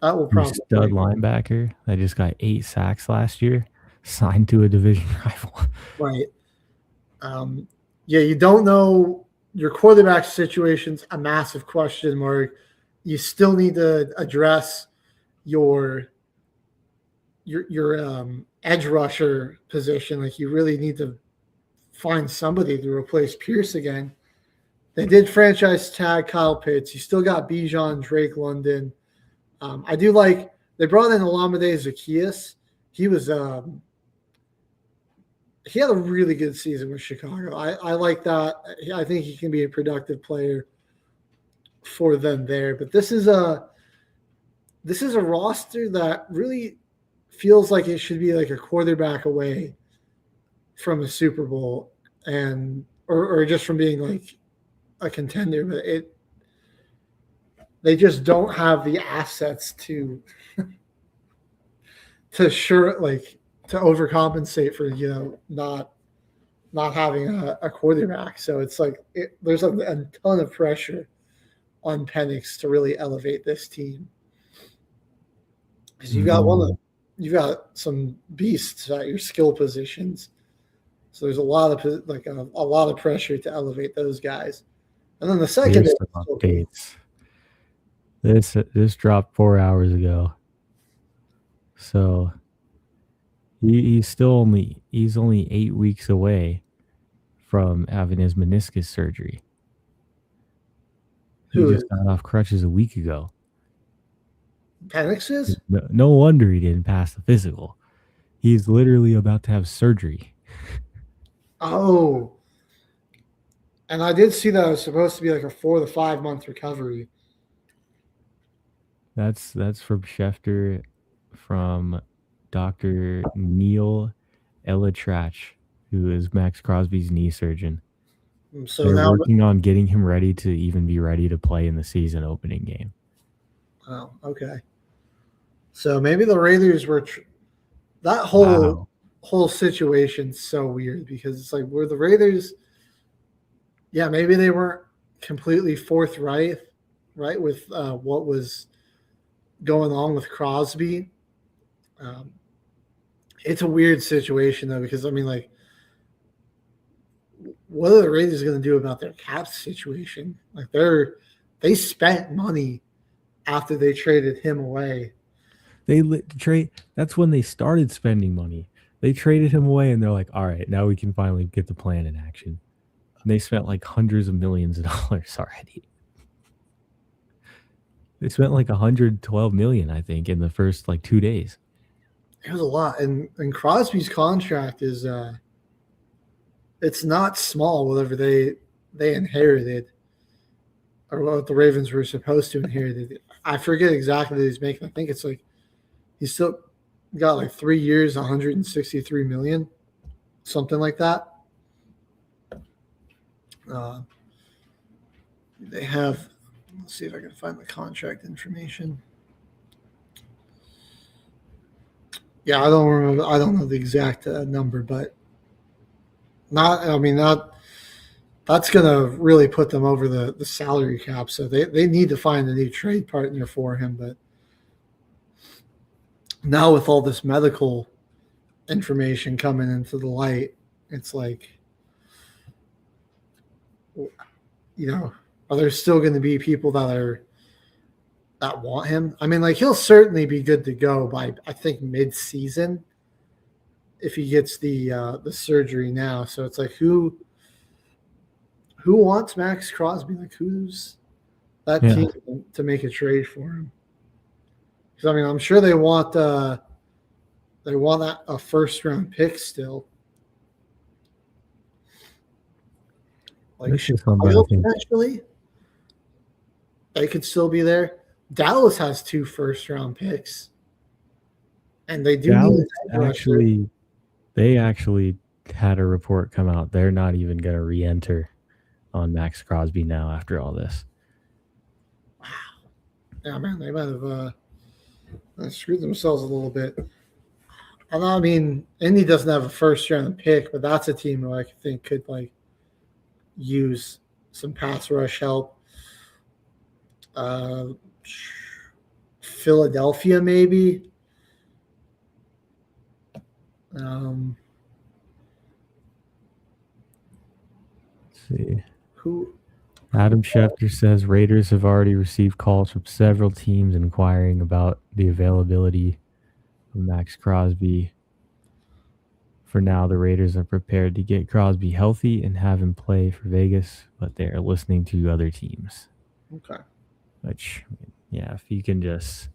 that will Your probably stud linebacker that just got 8 sacks last year, signed to a division rival. right. Yeah, you don't know. Your quarterback situation's a massive question mark. You still need to address your edge rusher position. Like you really need to find somebody to replace Pierce again. They did franchise tag Kyle Pitts. You still got Bijan, Drake London. I do like they brought in Olamide Zaccheaus. He was he had a really good season with Chicago. I like that. I think he can be a productive player for them there. But this is a roster that really feels like it should be like a quarterback away from a Super Bowl and or just from being like a contender. But they just don't have the assets to overcompensate for not having a quarterback. So it's like there's a ton of pressure on Penix to really elevate this team because you've got some beasts at your skill positions. So there's a lot of pressure to elevate those guys. And then the second updates. This dropped 4 hours ago. So he's only 8 weeks away from having his meniscus surgery. He just got off crutches a week ago. Penix is? No wonder he didn't pass the physical. He's literally about to have surgery. Oh. And I did see that it was supposed to be like a 4 to 5 month recovery. That's from Schefter, from Dr. Neil Elatrach, who is Max Crosby's knee surgeon. So they're now working on getting him ready to even be ready to play in the season opening game. Oh, okay. So maybe the Raiders were that whole situation's so weird because it's like were the Raiders? Yeah, maybe they weren't completely forthright, right, with what was going on with Crosby. It's a weird situation though because I mean, like, what are the Raiders going to do about their cap situation? Like they spent money after they traded him away. That's when they started spending money. They traded him away, and they're like, "All right, now we can finally get the plan in action." And they spent like hundreds of millions of dollars already. They spent like $112 million, I think, in the first like 2 days. It was a lot, and Crosby's contract is it's not small. Whatever they inherited, or what the Ravens were supposed to inherit. I forget exactly what he's making. I think it's like he's still got like 3 years, $163 million, something like that. They have. Let's see if I can find the contract information. Yeah, I don't remember. I don't know the exact number, but that's going to really put them over the salary cap. So they need to find a new trade partner for him. But now with all this medical information coming into the light, it's like, are there still going to be people that want him? I mean, like, he'll certainly be good to go by, I think, mid-season if he gets the surgery now. So it's like, who wants Max Crosby? Like, who's that team to make a trade for him? Because I mean, I'm sure they want a first-round pick still. Like, potentially, they could still be there. Dallas has 2 first-round picks, and they do need They actually had a report come out. They're not even going to re-enter on Max Crosby now after all this. Wow. Yeah, man, they might have screwed themselves a little bit. And I mean, Indy doesn't have a first-round pick, but that's a team who I think could use some pass rush help. Philadelphia, maybe. Let's see. Who? Adam Schefter says Raiders have already received calls from several teams inquiring about the availability of Max Crosby. For now, the Raiders are prepared to get Crosby healthy and have him play for Vegas, but they are listening to other teams. Okay. Which, yeah, if you can just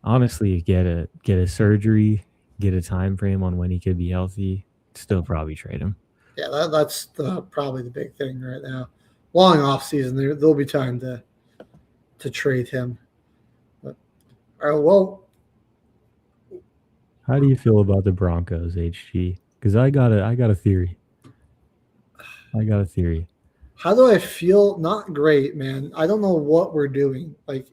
honestly get a surgery, get a time frame on when he could be healthy, still probably trade him. Yeah, that's probably the big thing right now. Long off season, there'll be time to trade him. But, well, how do you feel about the Broncos, HG? Because I got a theory. How do I feel? Not great, man. I don't know what we're doing. Like,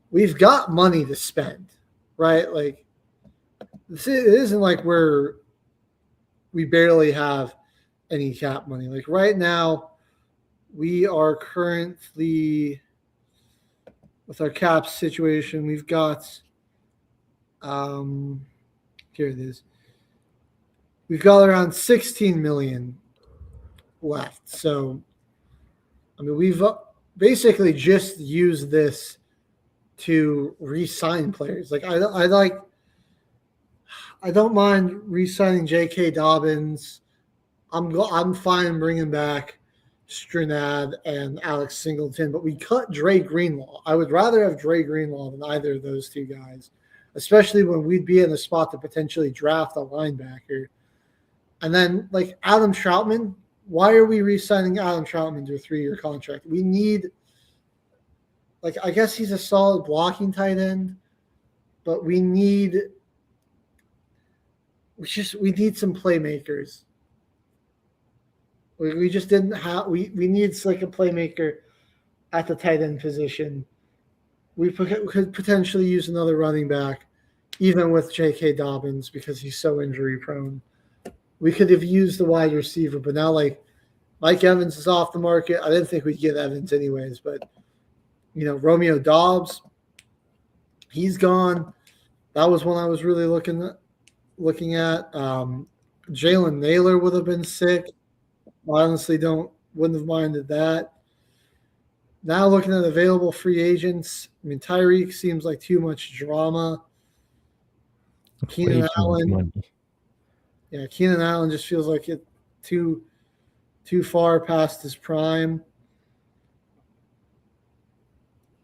we've got money to spend, right? Like, it isn't like we barely have any cap money. Like right now, we are currently with our cap situation. We've got, here it is. We've got around 16 million left. So, I mean, we've basically just used this to re-sign players. Like I don't mind re-signing J.K. Dobbins. I'm fine bringing back Strnad and Alex Singleton, but we cut Dre Greenlaw. I would rather have Dre Greenlaw than either of those two guys, especially when we'd be in a spot to potentially draft a linebacker. And then, like, Adam Troutman, why are we re-signing Adam Troutman to a 3-year contract? We need, like, I guess he's a solid blocking tight end, but we need some playmakers. We just didn't have we need like a playmaker at the tight end position. We could potentially use another running back, even with J.K. Dobbins, because he's so injury prone. We could have used the wide receiver, but now like Mike Evans is off the market. I didn't think we'd get Evans anyways, but Romeo Doubs, he's gone. That was one I was really looking at. Jalen Naylor would have been sick. I honestly wouldn't have minded that. Now looking at available free agents, I mean, Tyreek seems like too much drama. Keenan Allen. Yeah, Keenan Allen just feels like it too far past his prime.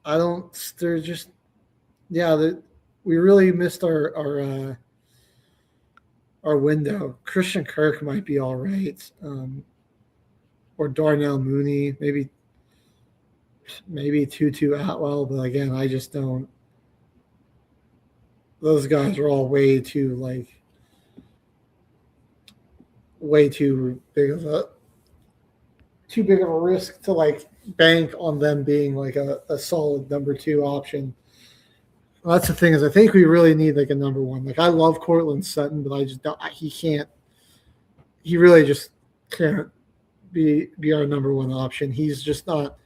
We really missed our window. Christian Kirk might be all right. Or Darnell Mooney, maybe Tutu Atwell, but again, I just don't. Those guys are all way too big of a risk to like bank on them being like a solid number 2 option. Well, that's the thing, is I think we really need like a number 1. Like I love Cortland Sutton, but I just don't. He really just can't be our number 1 option. He's just not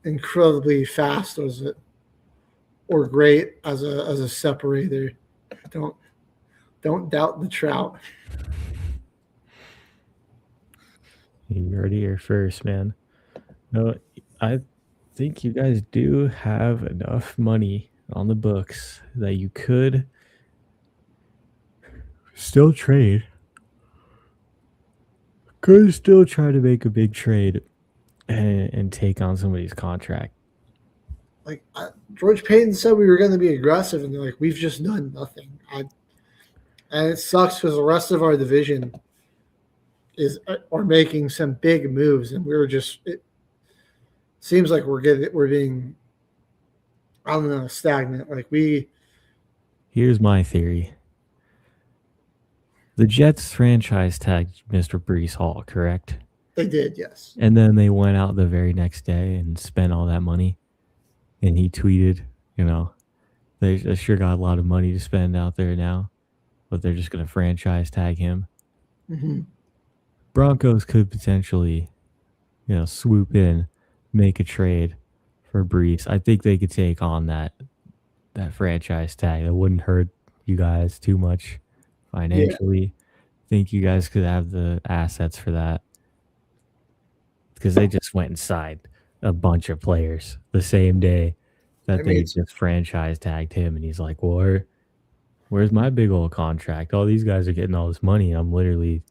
incredibly fast or great as a separator. Don't doubt the Trout. You heard it here first, man. No, I think you guys do have enough money on the books that you could still trade. Could still try to make a big trade and take on somebody's contract. Like George Payton said, we were going to be aggressive, and they're like, we've just done nothing. And it sucks because the rest of our division are making some big moves, and it seems like we're being, I don't know, stagnant. Like Here's my theory. The Jets franchise tagged Mr. Breece Hall, correct? They did, yes. And then they went out the very next day and spent all that money. And he tweeted, they sure got a lot of money to spend out there now, but they're just going to franchise tag him. Mm-hmm. Broncos could potentially swoop in, make a trade for Brees. I think they could take on that franchise tag. It wouldn't hurt you guys too much financially. I think you guys could have the assets for that because they just went and signed a bunch of players the same day that they just franchise tagged him, and he's like, "Well, where's my big old contract? All these guys are getting all this money. I'm literally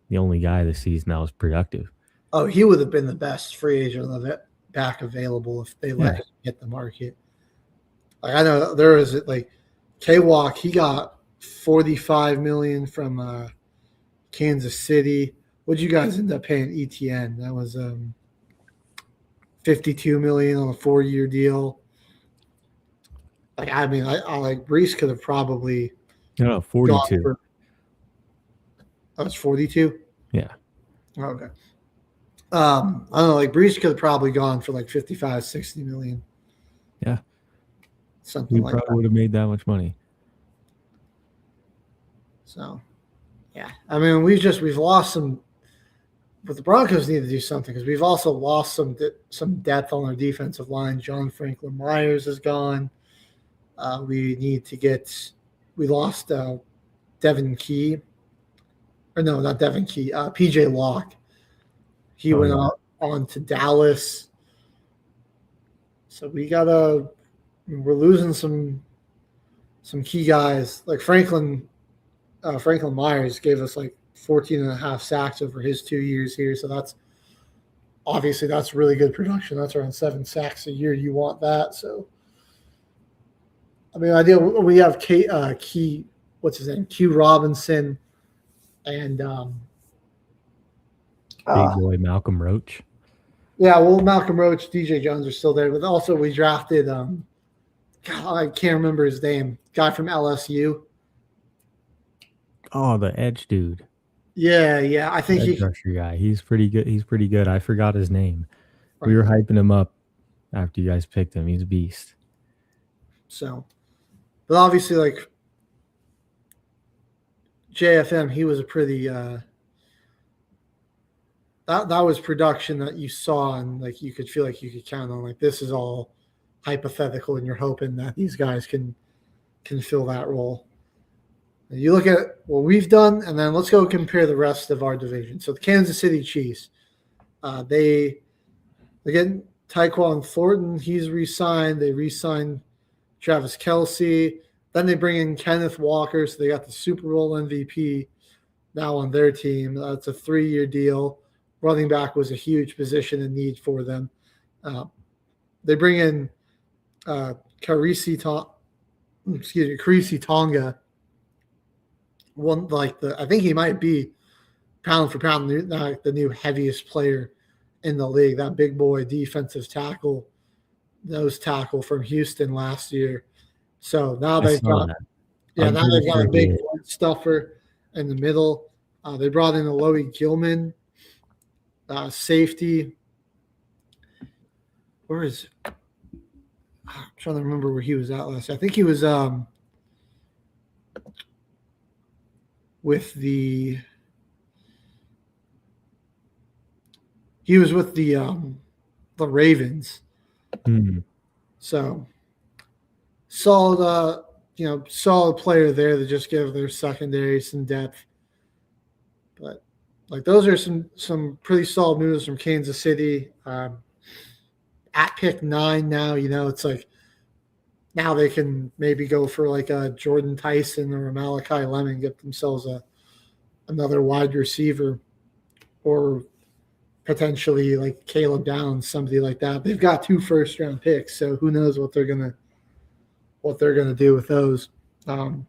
the only guy this season that was productive." Oh, he would have been the best free agent of it back available if they let him hit the market. Like I know there was like K-Walk, he got $45 million from Kansas City. What'd you guys end up paying ETN? That was $52 million on a 4-year deal. Like I mean, I like Brees could have probably 42. It's 42. Yeah. Okay. I don't know. Like Brees could have probably gone for like 55, 60 million. Yeah. Something like that. Probably would have made that much money. So, yeah. I mean, we've lost some. But the Broncos need to do something because we've also lost some depth on our defensive line. John Franklin Myers is gone. We need to get. We lost Devin Key. Or no, not Devin Key. PJ Locke. He went on to Dallas. So we're losing some key guys. Like Franklin Myers gave us like 14 and a half sacks over his 2 years here. So that's really good production. That's around 7 sacks a year. You want that. So, I mean, we have what's his name? Q Robinson and big boy Malcolm Roach. Yeah, well, Malcolm Roach, DJ Jones are still there, but also we drafted I can't remember his name. Guy from LSU. Oh, the edge dude. Yeah. I think edge rusher guy. He's pretty good. I forgot his name. Right. We were hyping him up after you guys picked him. He's a beast. So, but obviously, like JFM, he was a pretty that was production that you saw, and like you could feel like you could count on. Like this is all hypothetical, and you're hoping that these guys can fill that role. And you look at what we've done, and then let's go compare the rest of our division. So the Kansas City Chiefs, they get Tyquan Thornton. He's re-signed. They re-signed Travis Kelce. Then they bring in Kenneth Walker. So they got the Super Bowl MVP now on their team. That's a 3-year deal. Running back was a huge position in need for them. They bring in Karisi Tonga. I think he might be pound for pound the new heaviest player in the league. That big boy defensive tackle, nose tackle from Houston last year. So now they've got a big stuffer in the middle. They brought in Alohi Gilman, safety. Where is? I'm trying to remember where he was at last year. I think he was with the Ravens. Mm-hmm. So solid player there to just give their secondary some depth. But like those are some pretty solid moves from Kansas City. At pick 9 now, it's like now they can maybe go for like a Jordan Tyson or a Malachi Lemon, get themselves another wide receiver, or potentially like Caleb Downs, somebody like that. They've got 2 first-round picks, so who knows what they're gonna do with those. And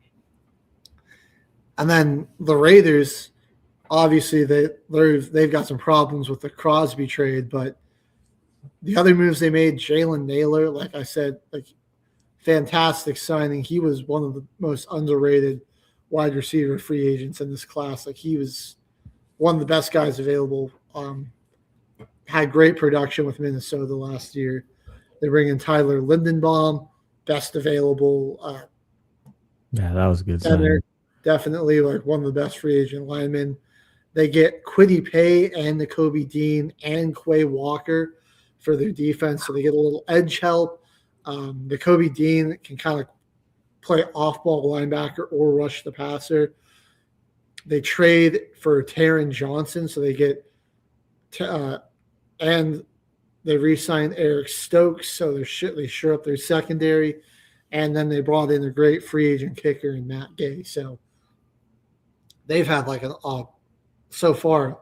then the Raiders, obviously they've got some problems with the Crosby trade, but the other moves they made, Jalen Naylor, like I said, like fantastic signing. He was one of the most underrated wide receiver free agents in this class. Like he was one of the best guys available. Had great production with Minnesota last year. They bring in Tyler Lindenbaum, best available. Yeah, that was a good center. signing. Definitely like one of the best free agent linemen. they get Kwity Paye and Nakobe Dean and Quay Walker for their defense, so they get a little edge help. Nakobe Dean can kind of play off-ball linebacker or rush the passer. They trade for Taron Johnson, so they get and they re-signed Eric Stokes, so they shore up their secondary, and then they brought in a great free agent kicker in Matt Gay. So they've had like so far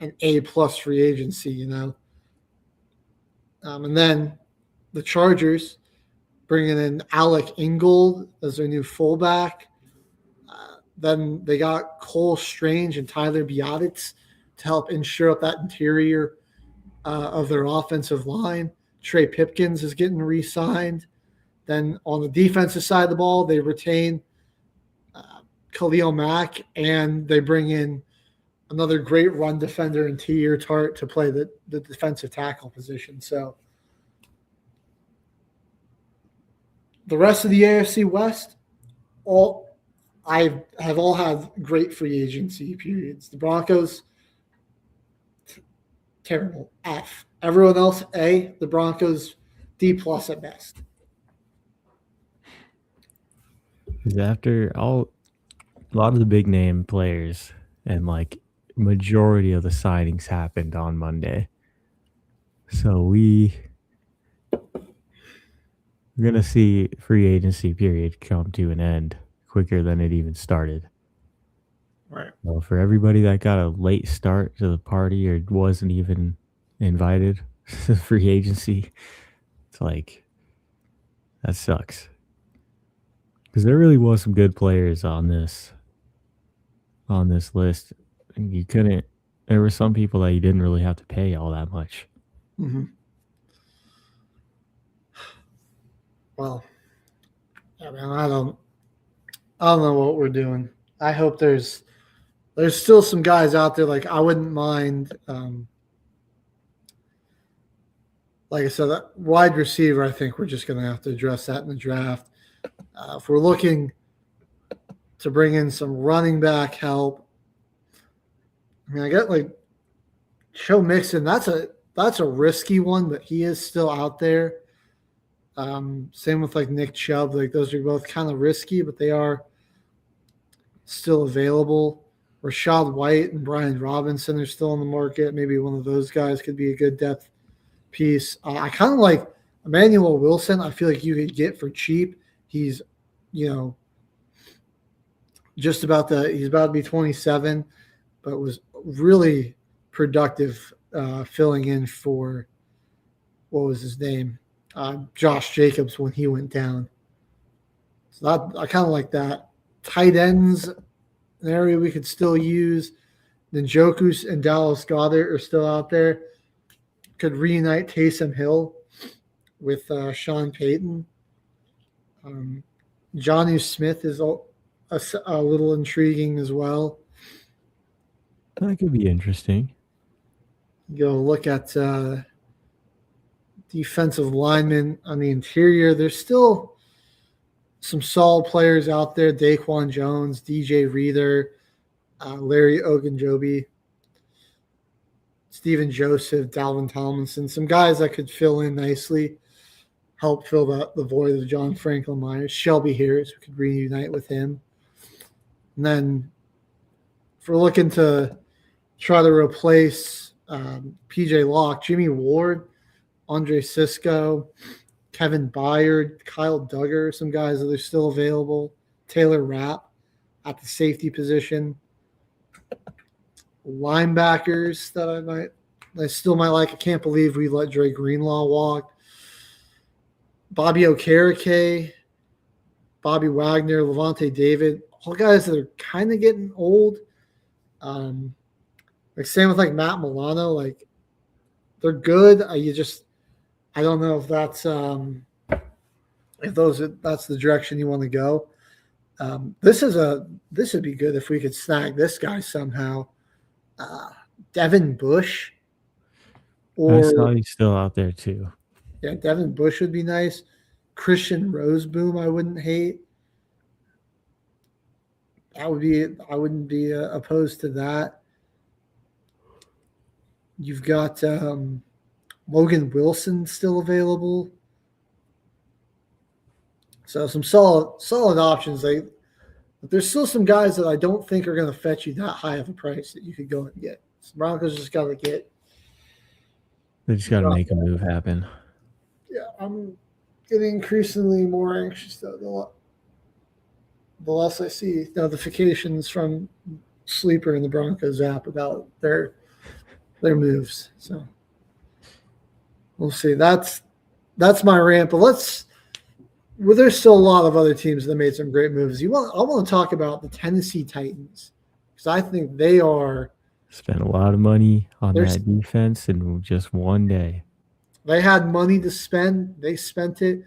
an A+ free agency, and then the Chargers bringing in Alec Ingold as their new fullback. Then they got Cole Strange and Tyler Biadasz to help ensure up that interior of their offensive line. Trey Pipkins is getting re-signed. Then on the defensive side of the ball, they retain Khalil Mack, and they bring in another great run defender in Tahir Tart to play the defensive tackle position. So the rest of the AFC West, all have had great free agency periods. The Broncos, terrible, F. Everyone else, A. The Broncos, D+ at best. After a lot of the big name players and like majority of the signings happened on Monday, so we're gonna see free agency period come to an end quicker than it even started. Right. Well, for everybody that got a late start to the party or wasn't even invited to free agency, it's like that sucks. Because there really was some good players on this list. And there were some people that you didn't really have to pay all that much. Mm-hmm. Well, yeah, man, I don't know what we're doing. I hope there's still some guys out there. Like, I wouldn't mind, like I said, that wide receiver, I think we're just going to have to address that in the draft. If we're looking to bring in some running back help, I mean, I got like Joe Mixon. That's a risky one, but he is still out there. Same with like Nick Chubb. Like, those are both kind of risky, but they are still available. Rashad White and Brian Robinson are still on the market. Maybe one of those guys could be a good depth piece. I kind of like Emmanuel Wilson. I feel like you could get for cheap. He's, he's about to be 27, but was really productive filling in for, what was his name? Josh Jacobs when he went down. So I kind of like that. Tight ends, an area we could still use. Njoku and Dallas Goedert are still out there. Could reunite Taysom Hill with Sean Payton. Jonnu Smith is a little intriguing as well. That could be interesting. Go look at defensive linemen on the interior. There's still some solid players out there. Daquan Jones, DJ Reader, Larry Ogunjobi, Steven Joseph, Dalvin Tomlinson. Some guys that could fill in nicely, help fill the void of John Franklin Myers. Shelby Harris, we could reunite with him. And then if we're looking to try to replace PJ Locke, Jimmy Ward, Andre Cisco, Kevin Byard, Kyle Duggar, some guys that are still available. Taylor Rapp at the safety position. Linebackers that I still might like. I can't believe we let Dre Greenlaw walk. Bobby Okereke, Bobby Wagner, Levante David, all guys that are kind of getting old. Like same with like Matt Milano, like they're good. I don't know if that's that's the direction you want to go. This would be good if we could snag this guy somehow. Devin Bush, I saw he's still out there too. Yeah, Devin Bush would be nice. Christian Roseboom, I wouldn't hate. I wouldn't be opposed to that. You've got Logan Wilson still available. So some solid options. But there's still some guys that I don't think are going to fetch you that high of a price that you could go and get. So Broncos just got to get. They just got to make a move happen. Yeah, I'm getting increasingly more anxious though. The less I see notifications from Sleeper and the Broncos app about their moves. So we'll see. That's my rant. But there's still a lot of other teams that made some great moves. I want to talk about the Tennessee Titans because I think they are spent a lot of money on that defense in just one day. They had money to spend. They spent it.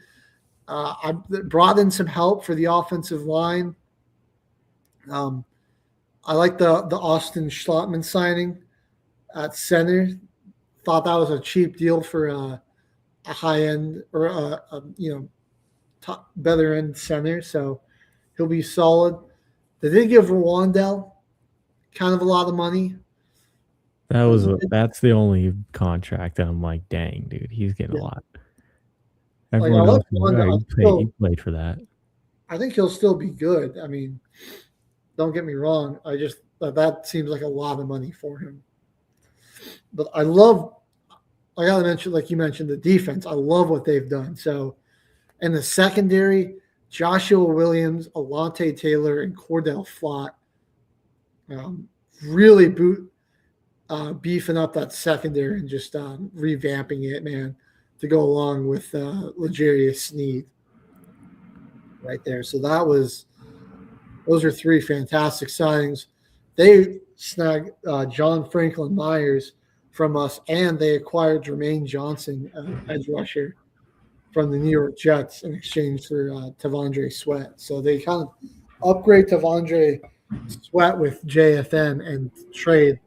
I brought in some help for the offensive line. I like the Austin Schlottman signing at center. Thought that was a cheap deal for a high end or a top better end center. So he'll be solid. They did give Rwandell kind of a lot of money. That's the only contract that I'm like, dang, dude, he's getting a lot. Everyone else he played for that. I think he'll still be good. I mean, don't get me wrong. That seems like a lot of money for him. But I gotta mention, like you mentioned, the defense. I love what they've done. So in the secondary, Joshua Williams, Alante Taylor, and Cordell Flott really beefing up that secondary and just revamping it, man, to go along with L'Jarius Sneed right there. So those are three fantastic signings. They snagged John Franklin Myers from us, and they acquired Jermaine Johnson, edge rusher, from the New York Jets in exchange for T'Vondre Sweat. So they kind of upgrade T'Vondre Sweat with JFN and trade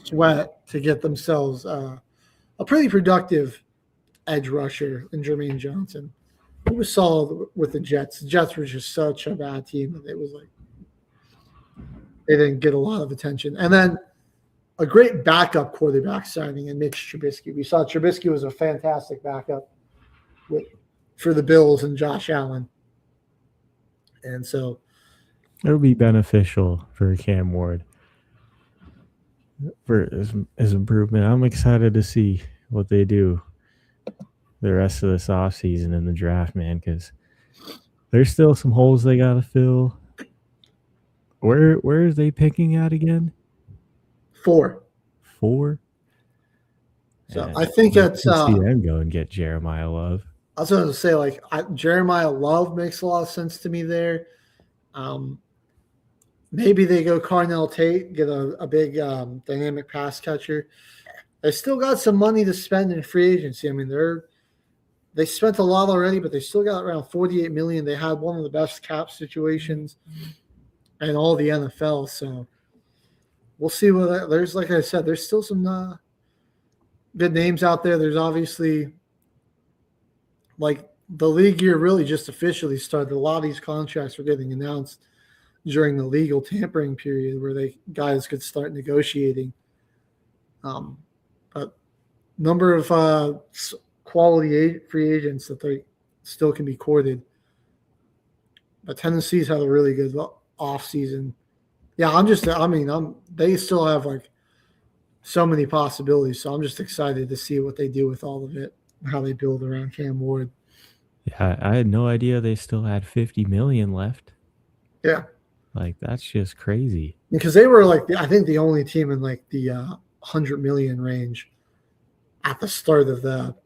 Sweat to get themselves a pretty productive edge rusher in Jermaine Johnson. He was solid with the Jets. The Jets were just such a bad team that it was like they didn't get a lot of attention. And then a great backup quarterback signing in Mitch Trubisky. We saw Trubisky was a fantastic backup for the Bills and Josh Allen. And so it'll be beneficial for Cam Ward for his improvement. I'm excited to see what they do the rest of this offseason in the draft, man, because there's still some holes they got to fill. Where is they picking at again? 4. So and I think it's see them go and get Jeremiah Love. I was going to say, Jeremiah Love makes a lot of sense to me there. Maybe they go Carnell Tate, get a big dynamic pass catcher. They still got some money to spend in free agency. I mean, they spent a lot already, but they still got around $48 million. They had one of the best cap situations in all the NFL. So we'll see what there's. Like I said, there's still some good names out there. There's obviously, like, the league year really just officially started. A lot of these contracts were getting announced during the legal tampering period where guys could start negotiating. But number of quality free agents that they still can be courted. But Tennessee's had a really good offseason. Yeah, they still have so many possibilities. So I'm just excited to see what they do with all of it, how they build around Cam Ward. Yeah, I had no idea they still had $50 million left. Yeah. That's just crazy. Because they were I think the only team in the $100 million range at the start of the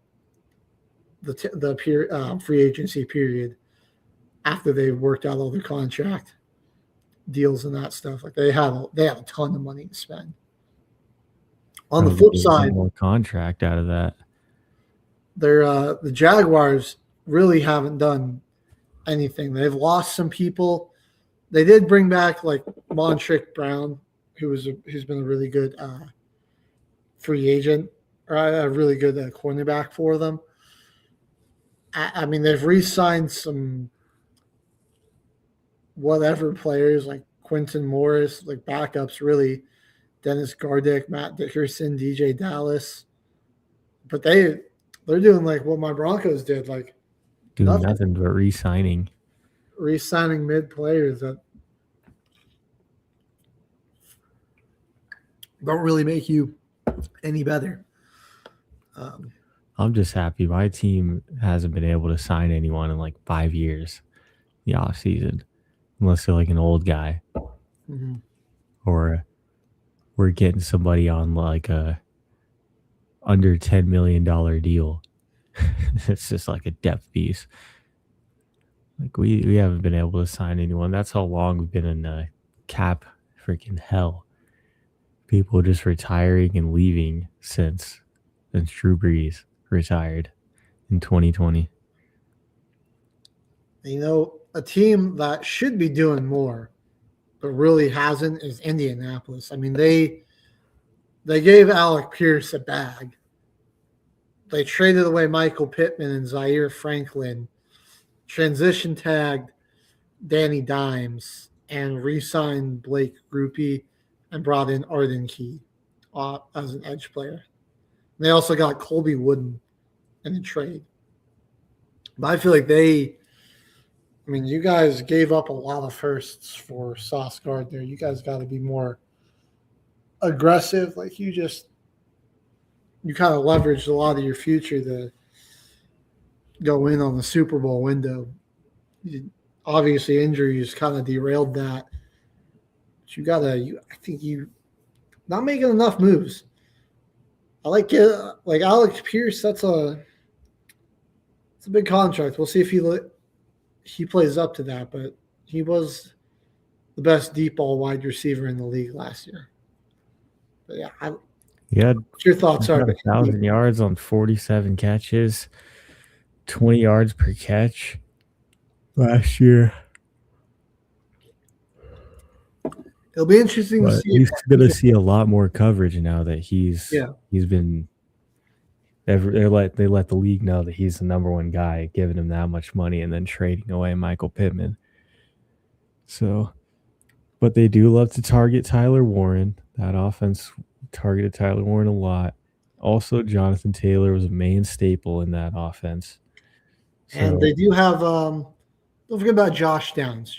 free agency period after they worked out all the contract deals and that stuff. They had a ton of money to spend. On the flip side, more contract out of that. The Jaguars really haven't done anything. They've lost some people. They did bring back Montrick Brown, who's been a really good free agent, or a really good cornerback for them. I mean, they've re-signed some whatever players like Quentin Morris, backups really, Dennis Gardick, Matt Dickerson, DJ Dallas. But they're doing like what my Broncos did, like Doing nothing but re-signing. Re-signing mid players that don't really make you any better. I'm just happy my team hasn't been able to sign anyone in like 5 years the off season, unless they're like an old guy, or we're getting somebody on like a under $10 million deal. It's just like a depth piece. Like we haven't been able to sign anyone. That's how long we've been in cap freaking hell. People just retiring and leaving since Drew Brees retired in 2020. You know, a team that should be doing more, but really hasn't, is Indianapolis. I mean, they gave Alec Pierce a bag. They traded away Michael Pittman and Zaire Franklin, transition tagged Danny Dimes, and re-signed Blake Grupe and brought in Arden Key as an edge player. They also got Colby Wooden in the trade. But I feel like you guys gave up a lot of firsts for Sauce Gardner. You guys got to be more aggressive. Like you kind of leveraged a lot of your future to go in on the Super Bowl window. Obviously, injuries kind of derailed that. But I think you not making enough moves. I like it. Like Alex Pierce, it's a big contract. We'll see if he plays up to that. But he was the best deep ball wide receiver in the league last year. But yeah, what's your thoughts are 1,000 yards on 47 catches, 20 yards per catch last year. It'll be interesting to see. He's going to see a lot more coverage now that he's been. They let the league know that he's the number one guy, giving him that much money and then trading away Michael Pittman. So, but they do love to target Tyler Warren. That offense targeted Tyler Warren a lot. Also, Jonathan Taylor was a main staple in that offense. And they do have. Don't forget about Josh Downs.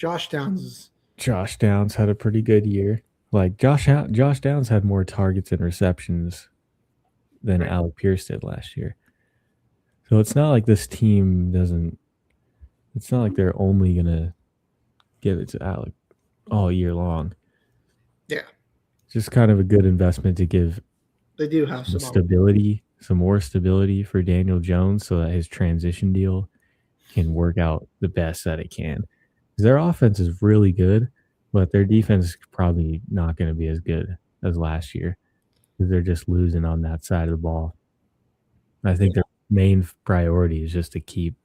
Josh Downs had a pretty good year. Like Josh Downs had more targets and receptions than Alec Pierce did last year. So it's not like this team doesn't. It's not like they're only gonna give it to Alec all year long. Yeah, just kind of a good investment to give. They do have some stability, some more stability for Daniel Jones, so that his transition deal can work out the best that it can. Their offense is really good, but their defense is probably not going to be as good as last year because they're just losing on that side of the ball. I think their main priority is just to keep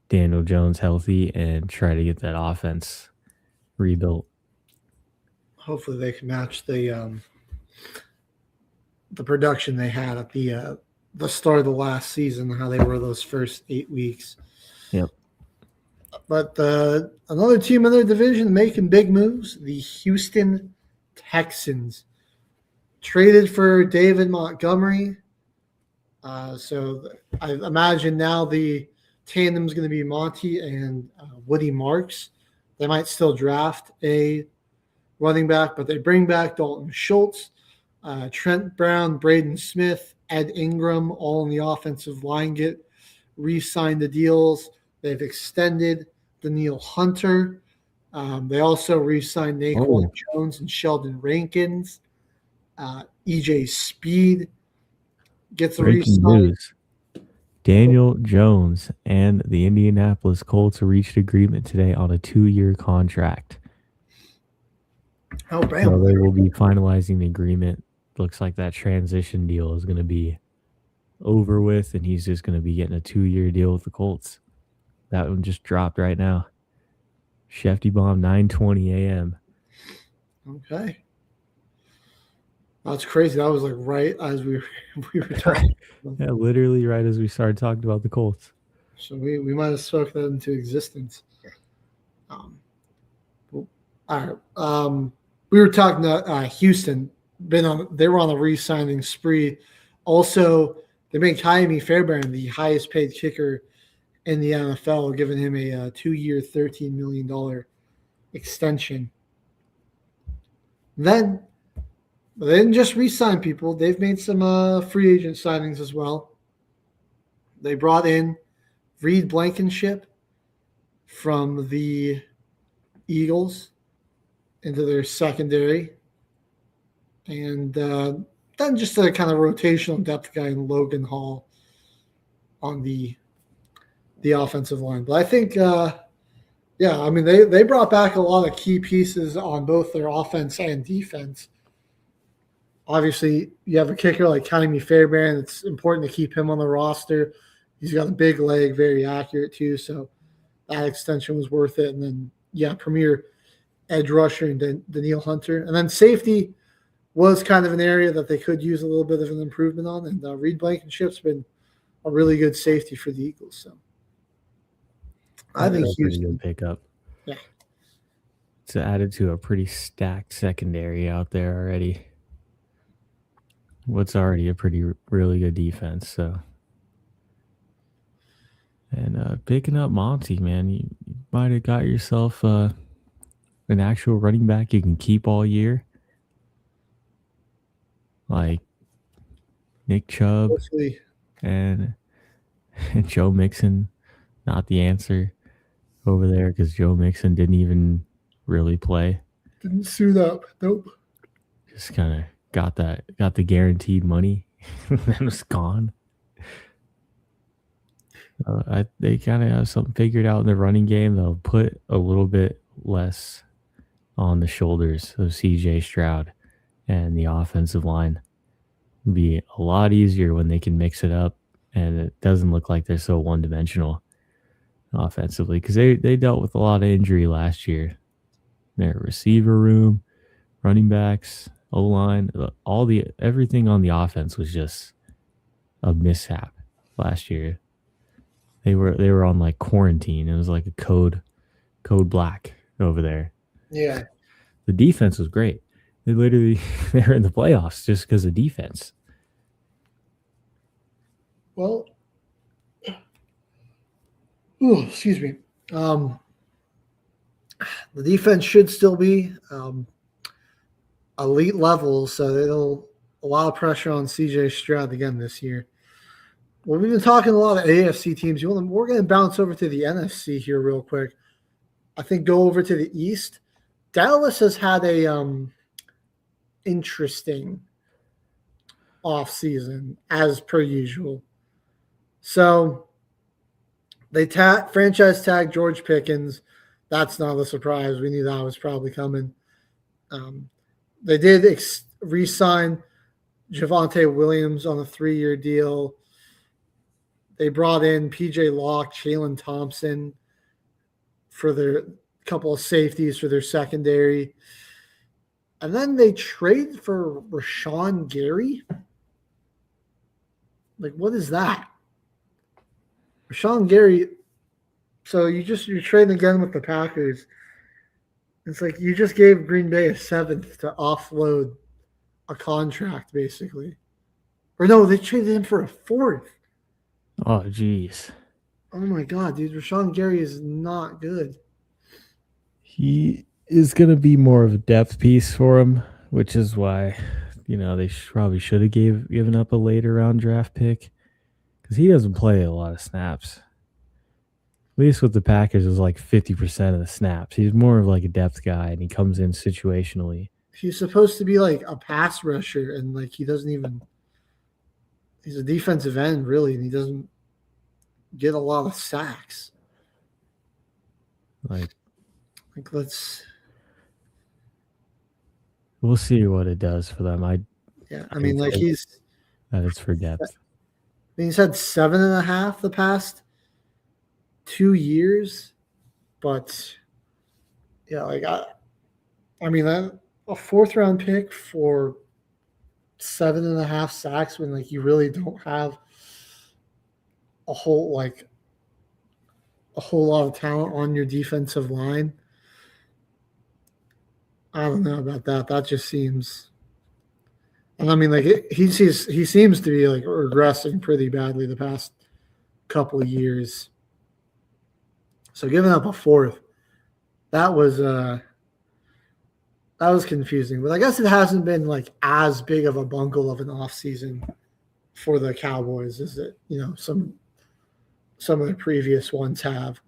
Daniel Jones healthy and try to get that offense rebuilt. Hopefully they can match the production they had at the start of the last season, how they were those first 8 weeks. Yep. But another team in their division making big moves, the Houston Texans, traded for David Montgomery. So I imagine now the tandem is going to be Monty and Woody Marks. They might still draft a running back, but they bring back Dalton Schultz, Trent Brown, Braden Smith, Ed Ingram, all in the offensive line get re-signed the deals. They've extended Daniil Hunter. They also re-signed Naquan Jones and Sheldon Rankins. EJ Speed gets a re-sign. Daniel Jones and the Indianapolis Colts reached agreement today on a 2-year contract. Oh, so they will be finalizing the agreement. Looks like that transition deal is going to be over with, and he's just going to be getting a 2-year deal with the Colts. That one just dropped right now. Shefty Bomb, 9:20 a.m. Okay. That's crazy. That was like right as we were talking. Yeah, literally right as we started talking about the Colts. So we might have spoken that into existence. All right. We were talking to Houston. they were on a re-signing spree. Also, they made Jaime Fairbairn the highest paid kicker in the NFL, giving him a 2-year, $13 million extension. Then they didn't just re-sign people. They've made some free agent signings as well. They brought in Reed Blankenship from the Eagles into their secondary. And then just a kind of rotational depth guy in Logan Hall on the offensive line. But I think, they brought back a lot of key pieces on both their offense and defense. Obviously, you have a kicker like Jaime Fairbairn. It's important to keep him on the roster. He's got a big leg, very accurate too. So that extension was worth it. And then, premier edge rusher and Daniil Hunter. And then safety was kind of an area that they could use a little bit of an improvement on. And Reed Blankenship's been a really good safety for the Eagles. So I think he's a good pickup. Yeah. It's added to a pretty stacked secondary out there already. What's already a really good defense. So, and picking up Monty, man, you might have got yourself an actual running back you can keep all year, like Nick Chubb and Joe Mixon. Not the answer over there because Joe Mixon didn't even really play. Didn't suit up. Nope. Just kind of got the guaranteed money and then was gone. They kind of have something figured out in the running game. They'll put a little bit less on the shoulders of CJ Stroud, and the offensive line will be a lot easier when they can mix it up, and it doesn't look like they're so one-dimensional offensively because they dealt with a lot of injury last year. Their receiver room, running backs, O-line, everything on the offense was just a mishap last year. They were on like quarantine. It was like a code black over there. Yeah. The defense was great. They were in the playoffs just because of defense. Well, excuse me. The defense should still be elite level, so it'll a lot of pressure on CJ Stroud again this year. Well, we've been talking a lot of AFC teams. We're going to bounce over to the NFC here real quick. I think go over to the East. Dallas has had a interesting offseason, as per usual. So they franchise tag George Pickens. That's not a surprise. We knew that was probably coming. They did re-sign Javonte Williams on a 3-year deal. They brought in P.J. Locke, Jalen Thompson for their couple of safeties for their secondary. And then they trade for Rashawn Gary. Like, what is that? Rashawn Gary. So you're trading again with the Packers. It's like you just gave Green Bay a 7th to offload a contract, basically. Or no, they traded him for a 4th. Oh, geez. Oh, my God, dude. Rashawn Gary is not good. He is going to be more of a depth piece for him, which is why, they probably should have given up a later round draft pick because he doesn't play a lot of snaps. At least with the Packers, it was like 50% of the snaps. He's more of like a depth guy, and he comes in situationally. He's supposed to be like a pass rusher, and like he doesn't even – he's a defensive end, really, and he doesn't get a lot of sacks. Like let's – we'll see what it does for them. He's – that is for depth. He's had 7.5 the past 2 years, but a 4th round pick for 7.5 sacks when like you really don't have a whole lot of talent on your defensive line. I don't know about that. That just seems And I mean, like he seems to be like regressing pretty badly the past couple of years. So giving up a fourth, that was confusing. But I guess it hasn't been like as big of a bungle of an offseason for the Cowboys as it, some of the previous ones have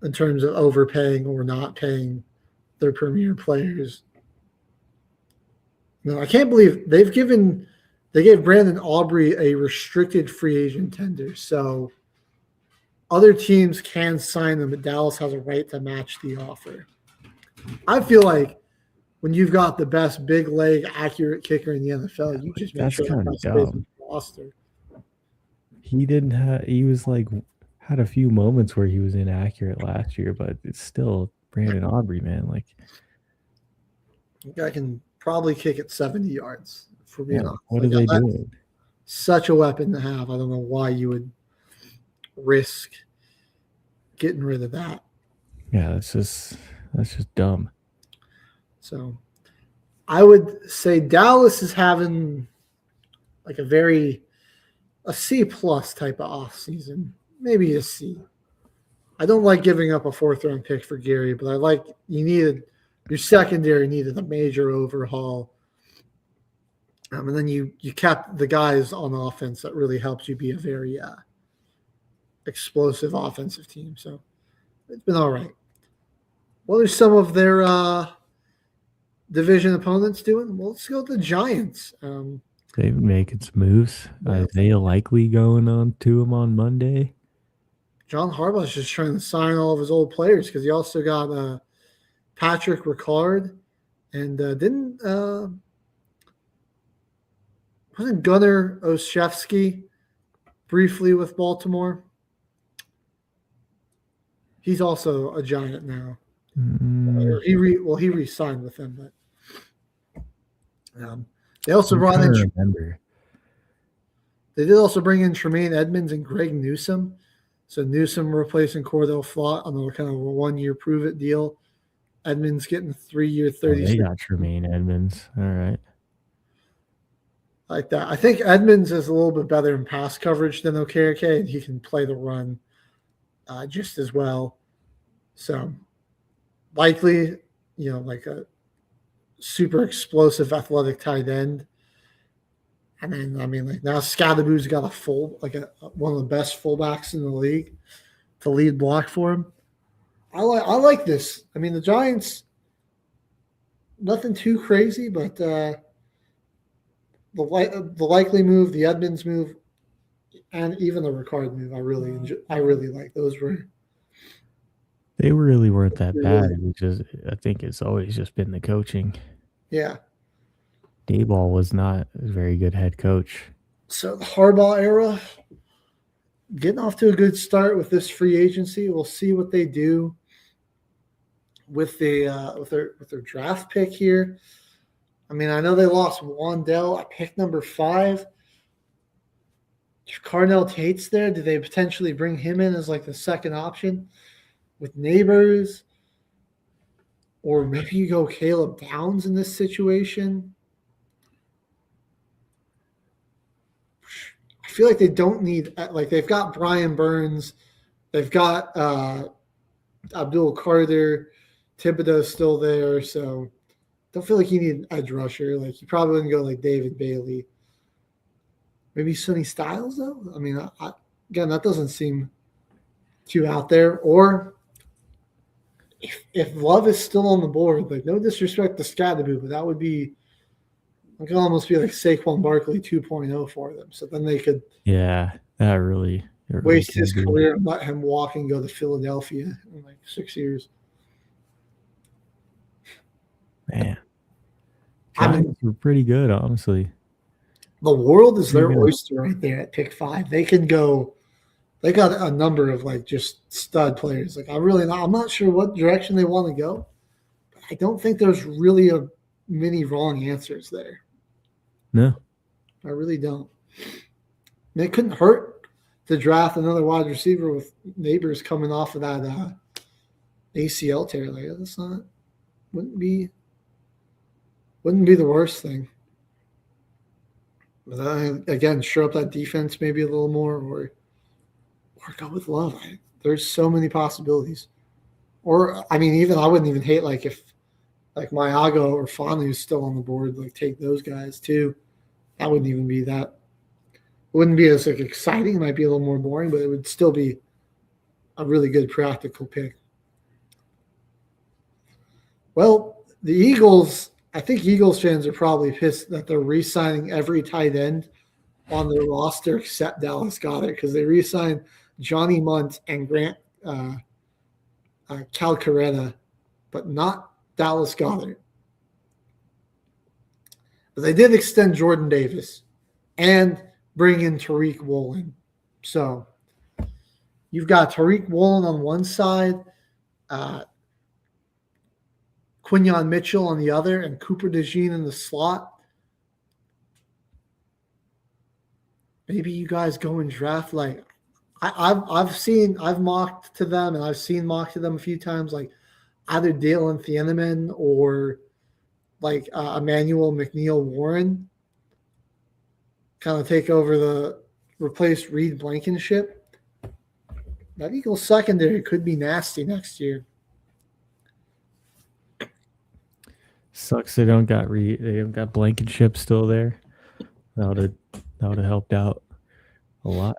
in terms of overpaying or not paying their premier players. No, I can't believe they gave Brandon Aubrey a restricted free agent tender. So other teams can sign them, but Dallas has a right to match the offer. I feel like when you've got the best big leg accurate kicker in the NFL, you just make sure kind of that's space on dumb. the roster. He was like had a few moments where he was inaccurate last year, but it's still Brandon Aubrey, man. Like, I can probably kick it 70 yards for being honest. What are they doing? Such a weapon to have. I don't know why you would risk getting rid of that. Yeah, that's just dumb. So I would say Dallas is having like a C plus type of off season, maybe a C. I don't like giving up a 4th round pick for Gary, but I like your secondary needed a major overhaul. And then you kept the guys on offense that really helps you be a very explosive offensive team. So it's been all right. What are some of their division opponents doing? Well, let's go with the Giants. They've been making some moves. Isaiah Likely going on to him on Monday. John Harbaugh's just trying to sign all of his old players because he also got Patrick Ricard and wasn't Gunnar Olszewski briefly with Baltimore? He's also a Giant now. He re-signed with them, but they also brought in. They did also bring in Tremaine Edmonds and Greg Newsome. So Newsome replacing Cordell Flott on a kind of a 1-year prove-it deal. Edmonds getting 3-year, 36. They got Tremaine Edmonds. All right. Like that. I think Edmonds is a little bit better in pass coverage than Okereke, and he can play the run just as well. So likely, like a super explosive athletic tight end. And then, I mean, like now Scadaboo's got one of the best fullbacks in the league to lead block for him. I like this. I mean, the Giants, nothing too crazy, but the Likely move, the Edmonds move, and even the Ricard move, I really like. They really weren't that bad. I think it's always just been the coaching. Yeah. Dayball was not a very good head coach. So the Harbaugh era, getting off to a good start with this free agency. We'll see what they do with their draft pick here. I mean, I know they lost Wandell at pick number 5. If Carnell Tate's there, do they potentially bring him in as like the second option with Neighbors? Or maybe you go Caleb Downs in this situation. I feel like they don't need – like they've got Brian Burns. They've got Abdul Carter. Thibodeau's still there. So don't feel like you need an edge rusher. Like you probably wouldn't go like David Bailey. Maybe Sonny Styles, though? I mean, again, that doesn't seem too out there. Or if Love is still on the board, like no disrespect to Scadaboo, but that would be – it could almost be like Saquon Barkley 2.0 for them. So then they could that really waste his career and let him walk and go to Philadelphia in like 6 years. Man. Giants were pretty good, honestly. The world is their oyster right there at pick 5. They can go – they got a number of like just stud players. Like I'm not sure what direction they want to go. But I don't think there's really many wrong answers there. No. I really don't. And it couldn't hurt to draft another wide receiver with Neighbors coming off of that ACL tear. Like that's wouldn't be the worst thing. But then, again, shore up that defense maybe a little more, or go with Love. There's so many possibilities. Or I mean, even I wouldn't even hate like if like Mayago or Fonley is still on the board, like take those guys too. That wouldn't even be that. It wouldn't be as like exciting. It might be a little more boring, but it would still be a really good practical pick. Well, the Eagles, I think Eagles fans are probably pissed that they're re-signing every tight end on their roster except Dallas Goedert because they re-signed Johnny Munt and Grant Calcaretta, but not Dallas Goedert. But they did extend Jordan Davis and bring in Tariq Woolen. So you've got Tariq Woolen on one side, Quinyon Mitchell on the other, and Cooper DeJean in the slot. Maybe you guys go and draft like I've mocked to them, and I've seen mocked to them a few times, like either Dalen Thieneman or like Emmanuel McNeil Warren, kind of take over replace Reed Blankenship. That Eagles secondary could be nasty next year. Sucks they don't got Blankenship still there. That would have helped out a lot.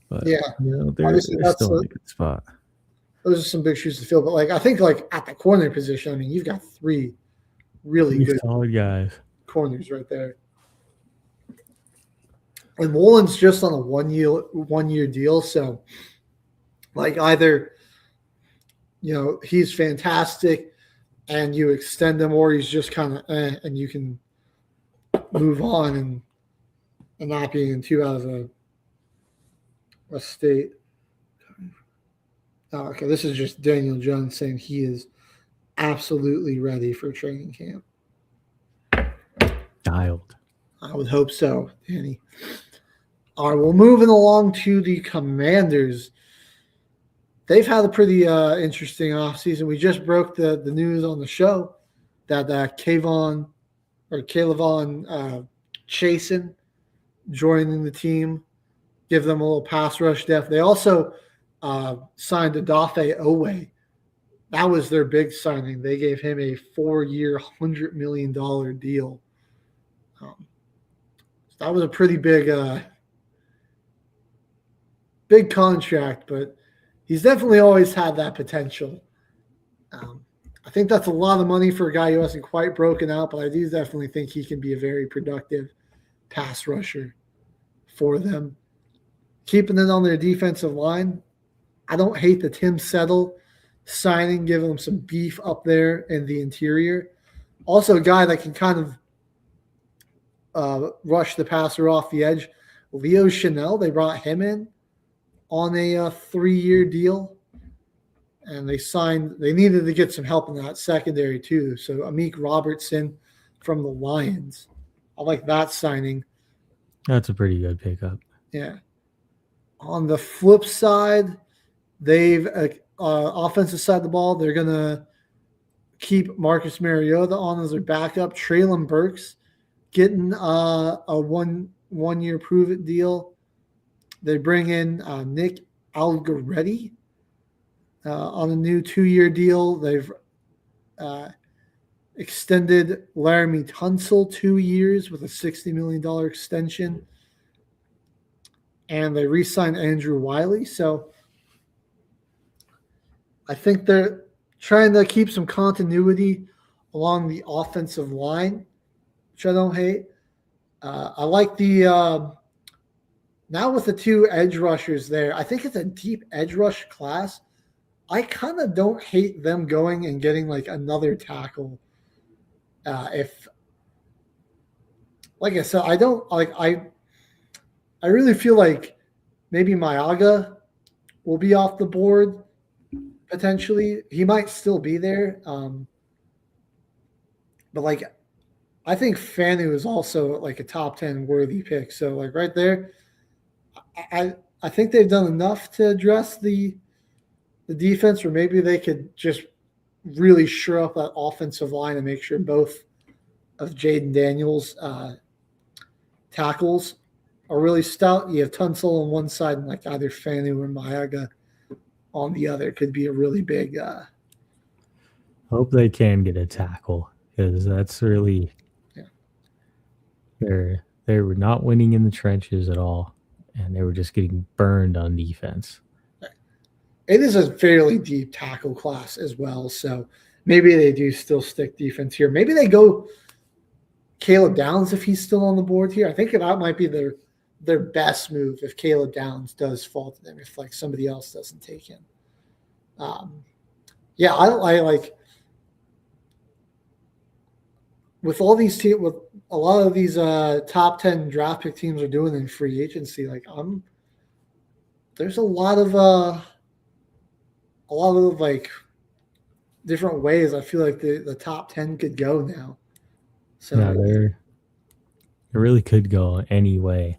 But yeah, they're still in a good spot. Those are some big shoes to fill. But like I think like at the corner position, I mean, you've got three really good solid guys, corners right there. And Woolen's just on a one year deal, so like either he's fantastic and you extend him, or he's just kind of and you can move on and not being in too out of a state. Oh, okay, this is just Daniel Jones saying he is absolutely ready for training camp. Dialed. I would hope so, Danny. All right, well, moving along to the Commanders. They've had a pretty interesting offseason. We just broke the news on the show that Kayvon Chasen joining the team, give them a little pass rush depth. They also signed Odafe Owe. That was their big signing. They gave him a 4-year, $100 million deal. That was a pretty big contract, but he's definitely always had that potential. I think that's a lot of money for a guy who hasn't quite broken out, but I do definitely think he can be a very productive pass rusher for them. Keeping it on their defensive line, I don't hate the Tim Settle signing, giving them some beef up there in the interior. Also a guy that can kind of rush the passer off the edge. Leo Chanel, they brought him in on a 3-year deal. And they needed to get some help in that secondary too. So Amik Robertson from the Lions. I like that signing. That's a pretty good pickup. Yeah. On the flip side, they've offensive side of the ball, they're going to keep Marcus Mariota on as their backup. Treylon Burks getting a one-year prove-it deal. They bring in Nick Algoretti on a new 2-year deal. They've extended Laramie Tunsil 2 years with a $60 million extension. And they re-signed Andrew Wiley. So I think they're trying to keep some continuity along the offensive line, which I don't hate. I like the now with the 2 edge rushers there, I think it's a deep edge rush class. I kind of don't hate them going and getting like another tackle. If, like I said, I don't like I really feel like maybe Mayaga will be off the board potentially. He might still be there, but like I think Fanu is also like a top 10 worthy pick. So like right there, I think they've done enough to address the defense, or maybe they could just really shore up that offensive line and make sure both of Jaden Daniels tackles are really stout. You have Tunsil on one side and like either Fanu or Mayaga on the other. Could be a really big. Hope they can get a tackle because that's really. Yeah. They were not winning in the trenches at all, and they were just getting burned on defense. It is a fairly deep tackle class as well, so maybe they do still stick defense here. Maybe they go Caleb Downs if he's still on the board here. I think that might be their best move if Caleb Downs does fall to them, if like somebody else doesn't take him. Yeah, I like with all these teams, with a lot of these top 10 draft pick teams are doing in free agency. Like there's a lot of like different ways I feel like the top 10 could go now. So yeah, it really could go any way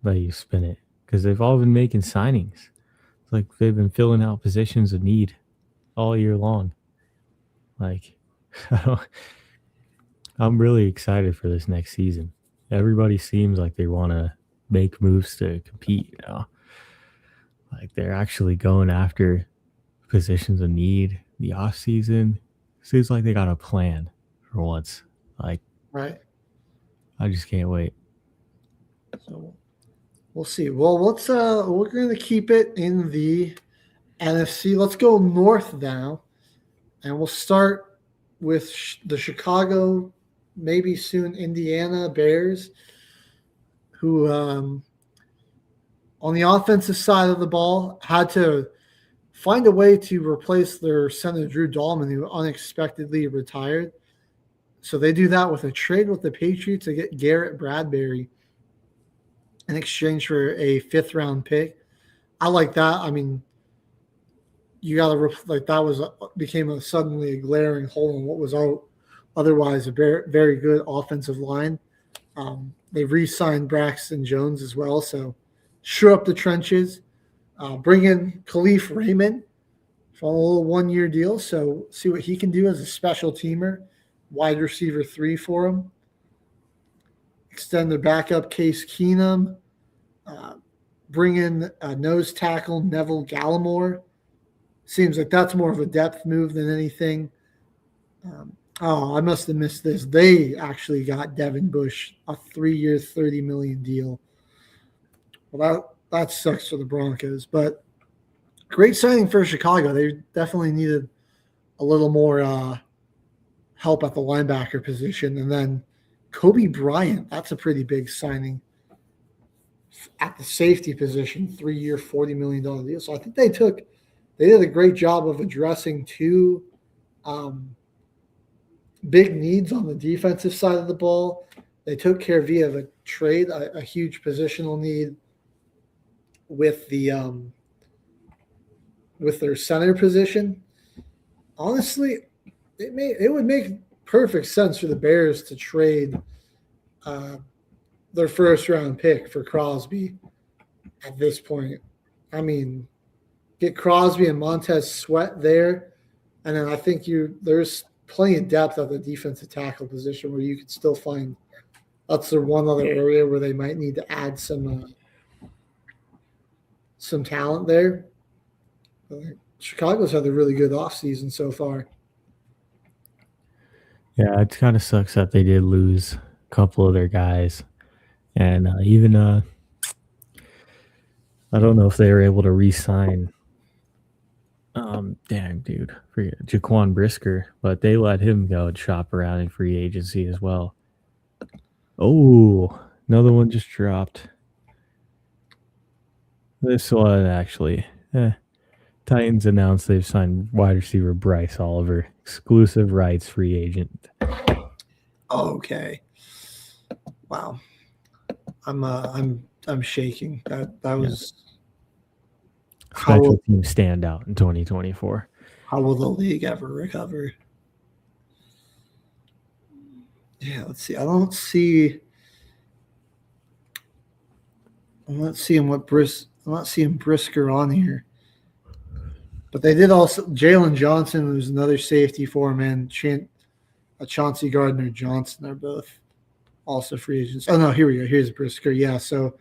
that you spin it because they've all been making signings. It's like they've been filling out positions of need all year long. Like, I'm really excited for this next season. Everybody seems like they want to make moves to compete, you know. Like they're actually going after positions of need. The off season seems like they got a plan for once. Like, right. I just can't wait. So we'll see. Well, let's we're going to keep it in the NFC. Let's go north now, and we'll start with the Chicago, maybe soon Indiana Bears, who on the offensive side of the ball had to find a way to replace their center Drew Dahlman, who unexpectedly retired. So they do that with a trade with the Patriots to get Garrett Bradbury in exchange for a 5th-round pick. I like that. I mean, you got to like that became suddenly a glaring hole in what was otherwise a very good offensive line. They re-signed Braxton Jones as well, so shore up the trenches. Bring in Khalif Raymond for a little 1-year deal, so see what he can do as a special teamer, wide receiver 3 for him. Extend their backup Case Keenum. Bring in nose tackle Neville Gallimore. Seems like that's more of a depth move than anything. I must have missed this. They actually got Devin Bush, a 3-year, $30 million deal. Well, that sucks for the Broncos, but great signing for Chicago. They definitely needed a little more help at the linebacker position. And then Kobe Bryant, that's a pretty big signing at the safety position, 3-year, $40 million deal. So I think they did a great job of addressing two big needs on the defensive side of the ball. They took care via a trade, a huge positional need with their center position. Honestly, it would make perfect sense for the Bears to trade their 1st-round pick for Crosby at this point. I mean, get Crosby and Montez Sweat there, and then I think there's plenty of depth at the defensive tackle position where you could still find that's the one other area where they might need to add some talent there. Chicago's had a really good offseason so far. Yeah, it kind of sucks that they did lose a couple of their guys. And even I don't know if they were able to re-sign forget Jaquan Brisker, but they let him go and shop around in free agency as well. Oh, another one just dropped. This one actually. Titans announced they've signed wide receiver Bryce Oliver, exclusive rights free agent. Okay. Wow. I'm shaking. That was special team standout in 2024. How will the league ever recover? Yeah, let's see. I'm not seeing Brisker on here. But they did also Jalen Johnson, who's another safety for him, and Chauncey Gardner-Johnson are both also free agents. Oh no, here we go. Here's Brisker. Yeah, so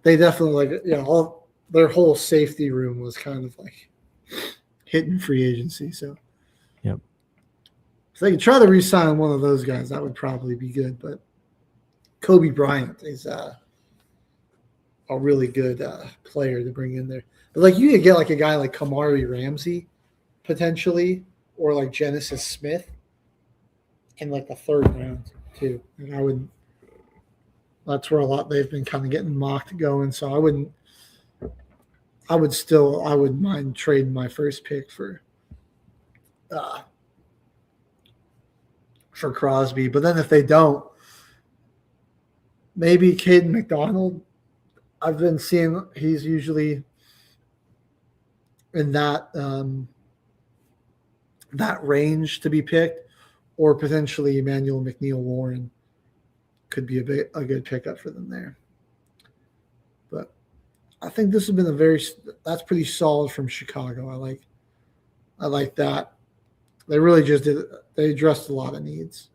they definitely all their whole safety room was kind of like hitting free agency. So Yep. if they could try to re-sign one of those guys, that would probably be good. But Kobe Bryant is a really good player to bring in there. But like you could get like a guy like Kamari Ramsey potentially, or like Genesis Smith in like the third round too. And I would. That's where a lot they've been kind of getting mocked going. So I wouldn't. I wouldn't mind trading my first pick for Crosby. But then if they don't, maybe Caden McDonald. I've been seeing he's usually in that that range to be picked, or potentially Emmanuel McNeil-Warren could be a good pickup for them there. But I think this has been that's pretty solid from Chicago. I like that. They really they addressed a lot of needs.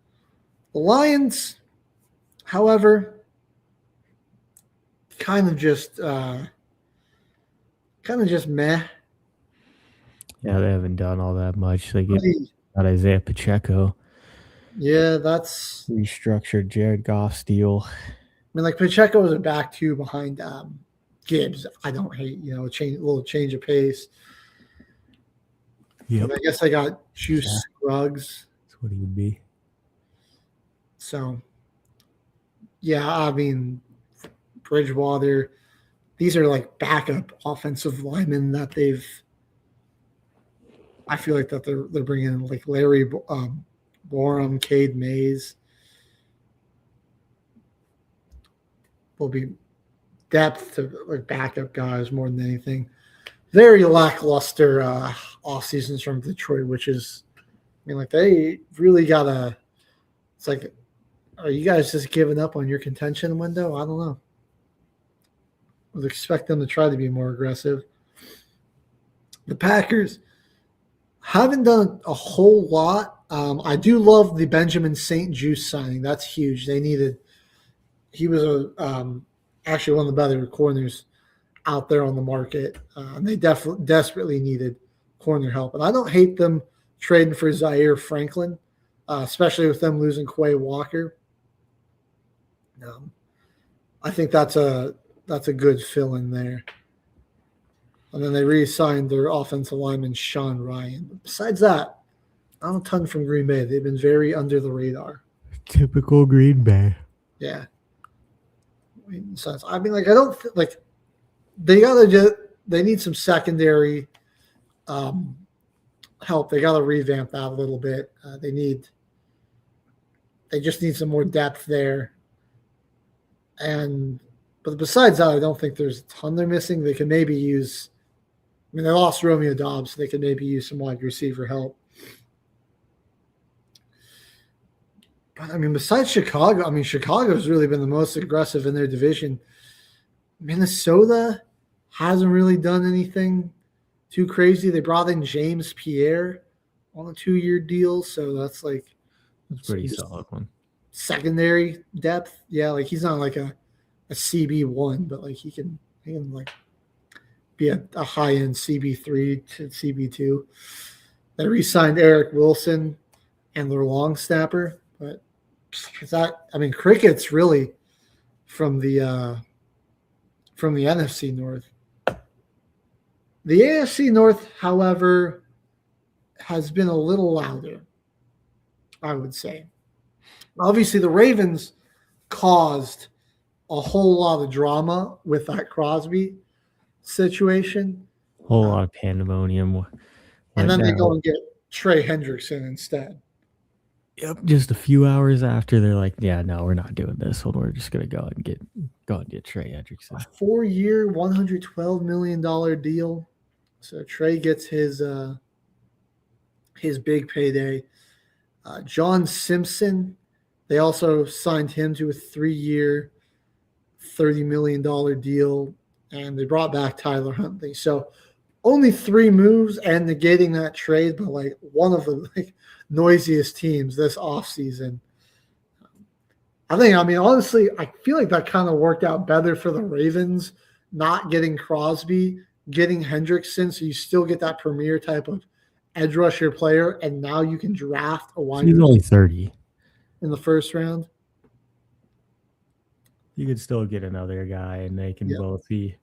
The Lions, however, kind of just meh. Yeah, they haven't done all that much. They got Isaiah Pacheco. Yeah, that's restructured Jared Goff's deal. I mean, like Pacheco was a back two behind Gibbs. I don't hate, a little change of pace. Yeah, I guess I got Juice Scruggs. That's what he would be. So, yeah, I mean, Bridgewater. These are like backup offensive linemen that I feel like that they're bringing in like Larry Borum, Cade Mays. Will be depth to like backup guys more than anything. Very lackluster off seasons from Detroit, which is, I mean, like they really gotta. It's like, are you guys just giving up on your contention window? I don't know. I would expect them to try to be more aggressive. The Packers haven't done a whole lot. I do love the Benjamin St. Juste signing. That's huge. He was actually one of the better corners out there on the market. And they desperately needed corner help. And I don't hate them trading for Zaire Franklin, especially with them losing Quay Walker. I think that's a good fill in there. And then they re-signed their offensive lineman, Sean Ryan. But besides that, not a ton from Green Bay. They've been very under the radar. Typical Green Bay. Yeah. I mean, like, I don't like they need some secondary help. They got to revamp that a little bit. They just need some more depth there. But besides that, I don't think there's a ton they're missing. They can maybe use. I mean, they lost Romeo Dobbs, so they could maybe use some wide receiver help. But, I mean, besides Chicago, Chicago's really been the most aggressive in their division. Minnesota hasn't really done anything too crazy. They brought in James Pierre on a 2-year deal, so that's pretty solid one. Secondary depth. Yeah, like he's not like a CB1, but like he can like be a high-end CB3 to CB2. They re-signed Eric Wilson and their long snapper, but cricket's really from the NFC North. The AFC North, however, has been a little louder, I would say. Obviously, the Ravens caused a whole lot of drama with that Crosby situation. Whole lot of pandemonium. And then they go and get Trey Hendrickson instead. Yep, just a few hours after, they're like, "Yeah, no, we're not doing this. We're just gonna go and get Trey Hendrickson." A 4-year, $112 million deal. So Trey gets his big payday. John Simpson, they also signed him to a 3-year, $30 million deal, and they brought back Tyler Huntley. So only 3 moves and negating that trade, but like one of the noisiest teams this offseason. I mean, honestly, I feel like that kind of worked out better for the Ravens, not getting Crosby, getting Hendrickson, so you still get that premier type of edge rusher player, and now you can draft a wide He's only 30. in the first round. You could still get another guy, and they can both be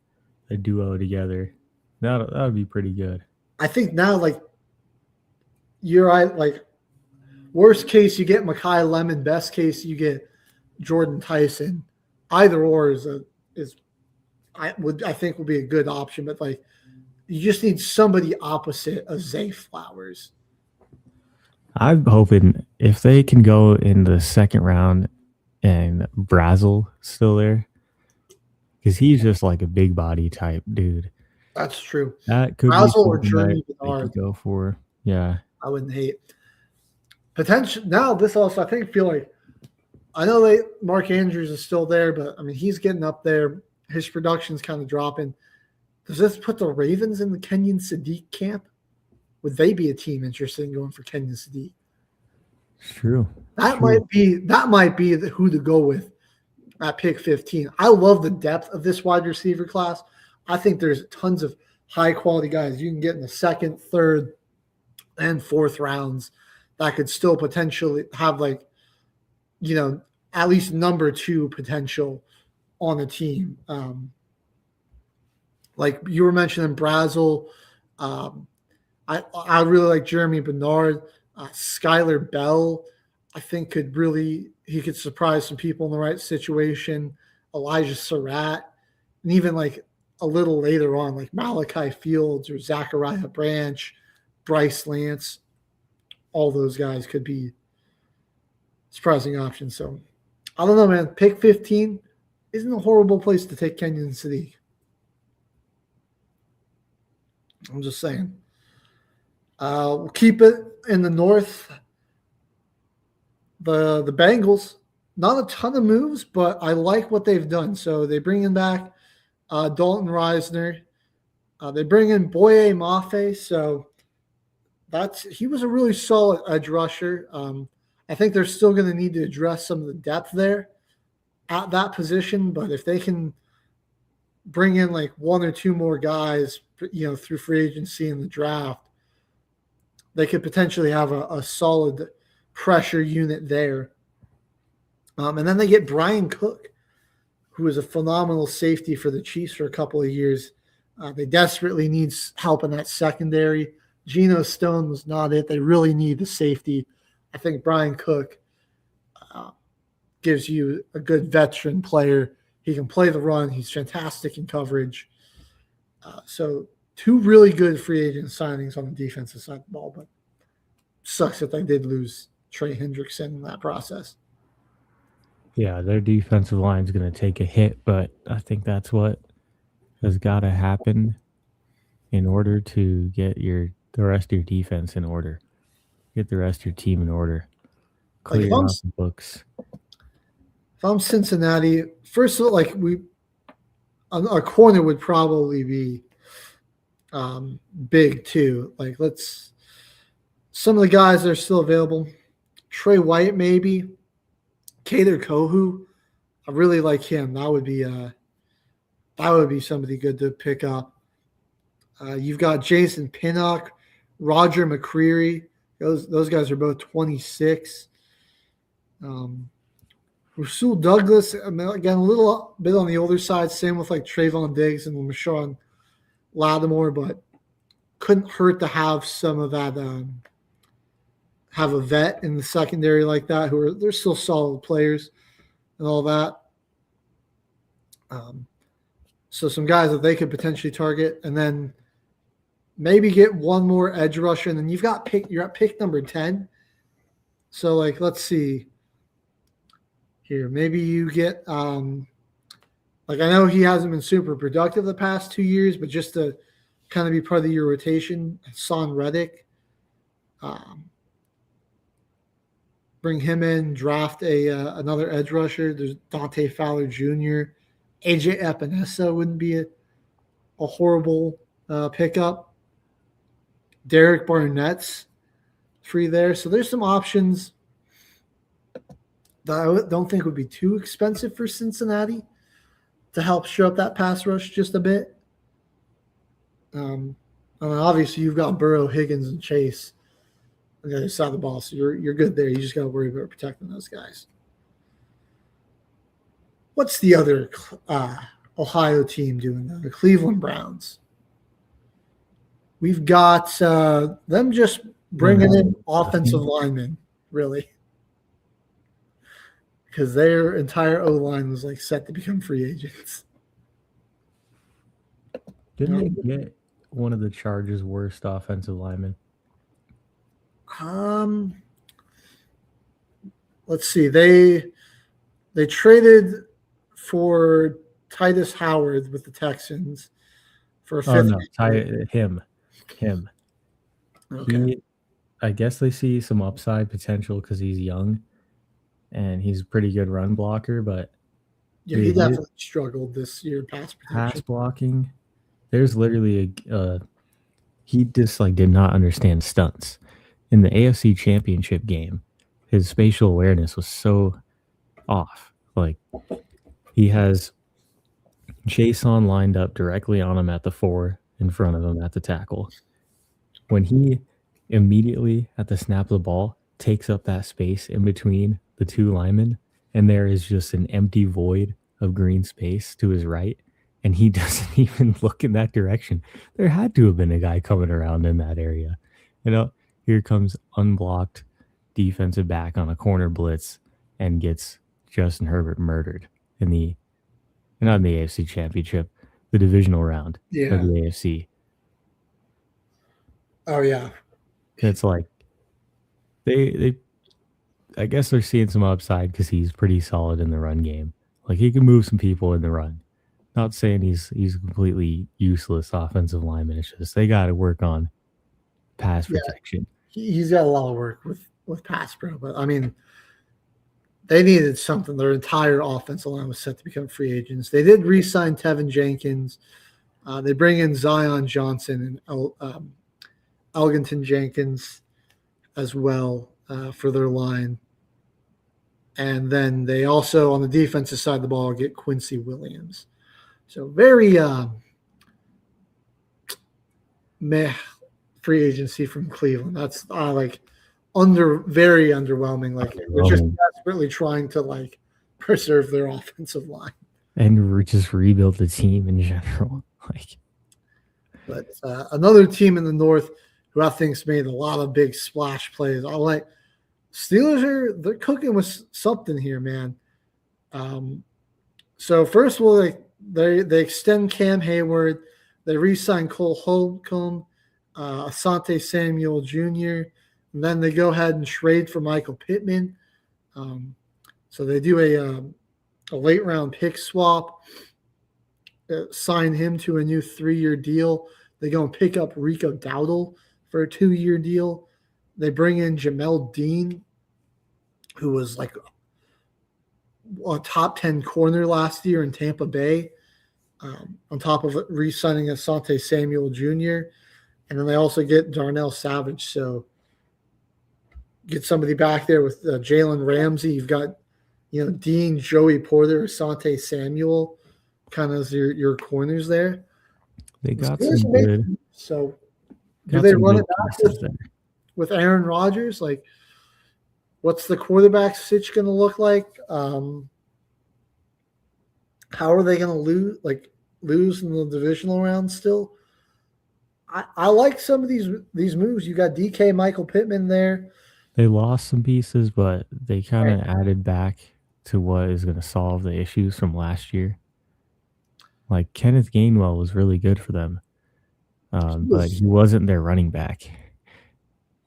a duo together. That would be pretty good. I think now, like, you're right. Like, worst case, you get Mekhi Lemon. Best case, you get Jordan Tyson. Either or I think will be a good option. But like, you just need somebody opposite of Zay Flowers. I'm hoping if they can go in the second round and Brazel still there, because he's just like a big body type dude. That's true. That could Brazel be or Jeremy Bernard. go for. Yeah, I wouldn't hate. Potential now. This also, I think, feel like I know Mark Andrews is still there, but I mean he's getting up there. His production's kind of dropping. Does this put the Ravens in the Kenyon Sadiq camp? Would they be a team interested in going for Kenyon Sadiq? It's true. That might be who to go with at pick 15. I love the depth of this wide receiver class. I think there's tons of high quality guys you can get in the second, third, and fourth rounds that could still potentially have at least number 2 potential on a team. Like you were mentioning Brazel. I really like Jeremy Bernard. Skylar Bell, I think he could surprise some people in the right situation. Elijah Surratt, and even like a little later on, like Malachi Fields or Zachariah Branch, Bryce Lance, all those guys could be surprising options. So I don't know, man. Pick 15 isn't a horrible place to take Kenyon Sadiq. I'm just saying. We'll keep it in the north. The Bengals, not a ton of moves, but I like what they've done. So they bring in back Dalton Reisner. They bring in Boye Mafe. So he was a really solid edge rusher. I think they're still going to need to address some of the depth there at that position. But if they can bring in like 1 or 2 more guys, through free agency and the draft, they could potentially have a solid pressure unit there. And then they get Brian Cook, who is a phenomenal safety for the Chiefs for a couple of years. They desperately need help in that secondary. Geno Stone was not it. They really need the safety. I think Brian Cook gives you a good veteran player. He can play the run. He's fantastic in coverage. So 2 really good free agent signings on the defensive side of the ball, but sucks that they did lose Trey Hendrickson in that process. Yeah, their defensive line is going to take a hit, but I think that's what has got to happen in order to get the rest of your defense in order, get the rest of your team in order, clear off the books. If I'm Cincinnati, first of all, our corner would probably be big too. Like some of the guys that are still available, Trey White maybe, Kader Kohu. I really like him. That would be somebody good to pick up. You've got Jason Pinnock, Roger McCreary. Those guys are both 26. Rasul Douglas, again, a little bit on the older side. Same with like Trayvon Diggs and Marshawn Lattimore, but couldn't hurt to have some of that. Have a vet in the secondary like that they're still solid players and all that. So some guys that they could potentially target, and then maybe get 1 more edge rusher, and then you're at pick number 10. So let's see here. Maybe you get I know he hasn't been super productive the past 2 years, but just to kind of be part of your rotation, Son Reddick. Bring him in, draft another edge rusher. There's Dante Fowler Jr. AJ Epinesa wouldn't be a horrible pickup. Derek Barnett's free there. So there's some options that I don't think would be too expensive for Cincinnati to help show up that pass rush just a bit. I mean, obviously, you've got Burrow, Higgins, and Chase on the other side of the ball, so you're good there. You just got to worry about protecting those guys. What's the other Ohio team doing now? The Cleveland Browns. We've got them just bringing in offensive linemen, really, because their entire O-line was like set to become free agents. Didn't they get one of the Chargers' worst offensive linemen? Let's see. They traded for Titus Howard with the Texans for a fifth. Him. Okay. I guess they see some upside potential because he's young and he's a pretty good run blocker, but yeah, he definitely struggled this year pass protection. Pass blocking. There's literally he just like did not understand stunts. In the AFC Championship game, his spatial awareness was so off. Like he has Jason lined up directly on him at the 4, in front of him at the tackle. When he immediately at the snap of the ball takes up that space in between the two linemen, and there is just an empty void of green space to his right, and he doesn't even look in that direction. There had to have been a guy coming around in that area. You know, here comes unblocked defensive back on a corner blitz and gets Justin Herbert murdered in the, not in the AFC Championship, the divisional round of the AFC. Oh, yeah. It's like they I guess they're seeing some upside because he's pretty solid in the run game. Like he can move some people in the run. Not saying he's a completely useless offensive lineman. It's just they got to work on pass protection. He's got a lot of work with pass pro, but I mean, they needed something. Their entire offensive line was set to become free agents. They did re-sign Tevin Jenkins. They bring in Zion Johnson and Elgington Jenkins as well for their line. And then they also, on the defensive side of the ball, get Quincy Williams. So very meh free agency from Cleveland. That's very underwhelming. Like they're just desperately trying to like preserve their offensive line and just rebuild the team in general. But another team in the North who I think's made a lot of big splash plays. I like Steelers they're cooking with something here, man. So first of all, they extend Cam Hayward. They re-sign Cole Holcomb, Asante Samuel Jr., and then they go ahead and trade for Michael Pittman. So they do a late round pick swap, sign him to a new 3-year deal. They go and pick up Rico Dowdle for a 2-year deal. They bring in Jamel Dean, who was like a top 10 corner last year in Tampa Bay, on top of re-signing Asante Samuel Jr. And then they also get Darnell Savage. So get somebody back there with Jalen Ramsey. You've got, Dean, Joey Porter, Asante Samuel, kind of as your corners there. They got some good. So do they run it back with Aaron Rodgers? Like, what's the quarterback stitch going to look like? How are they going to lose in the divisional round still? I like some of these moves. You got DK Michael Pittman there. They lost some pieces, but they kind of added back to what is going to solve the issues from last year. Like Kenneth Gainwell was really good for them, but he wasn't their running back.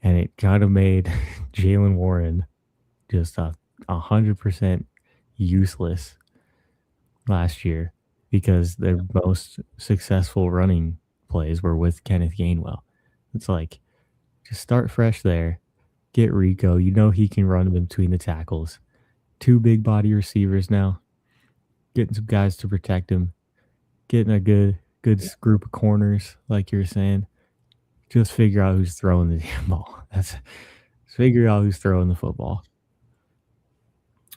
And it kind of made Jalen Warren just 100% useless last year because their most successful running plays were with Kenneth Gainwell. It's like, just start fresh there. Get Rico. He can run between the tackles. 2 big body receivers now. Getting some guys to protect him. Getting a good group of corners, like you were saying. Just figure out who's throwing the damn ball. Figure out who's throwing the football.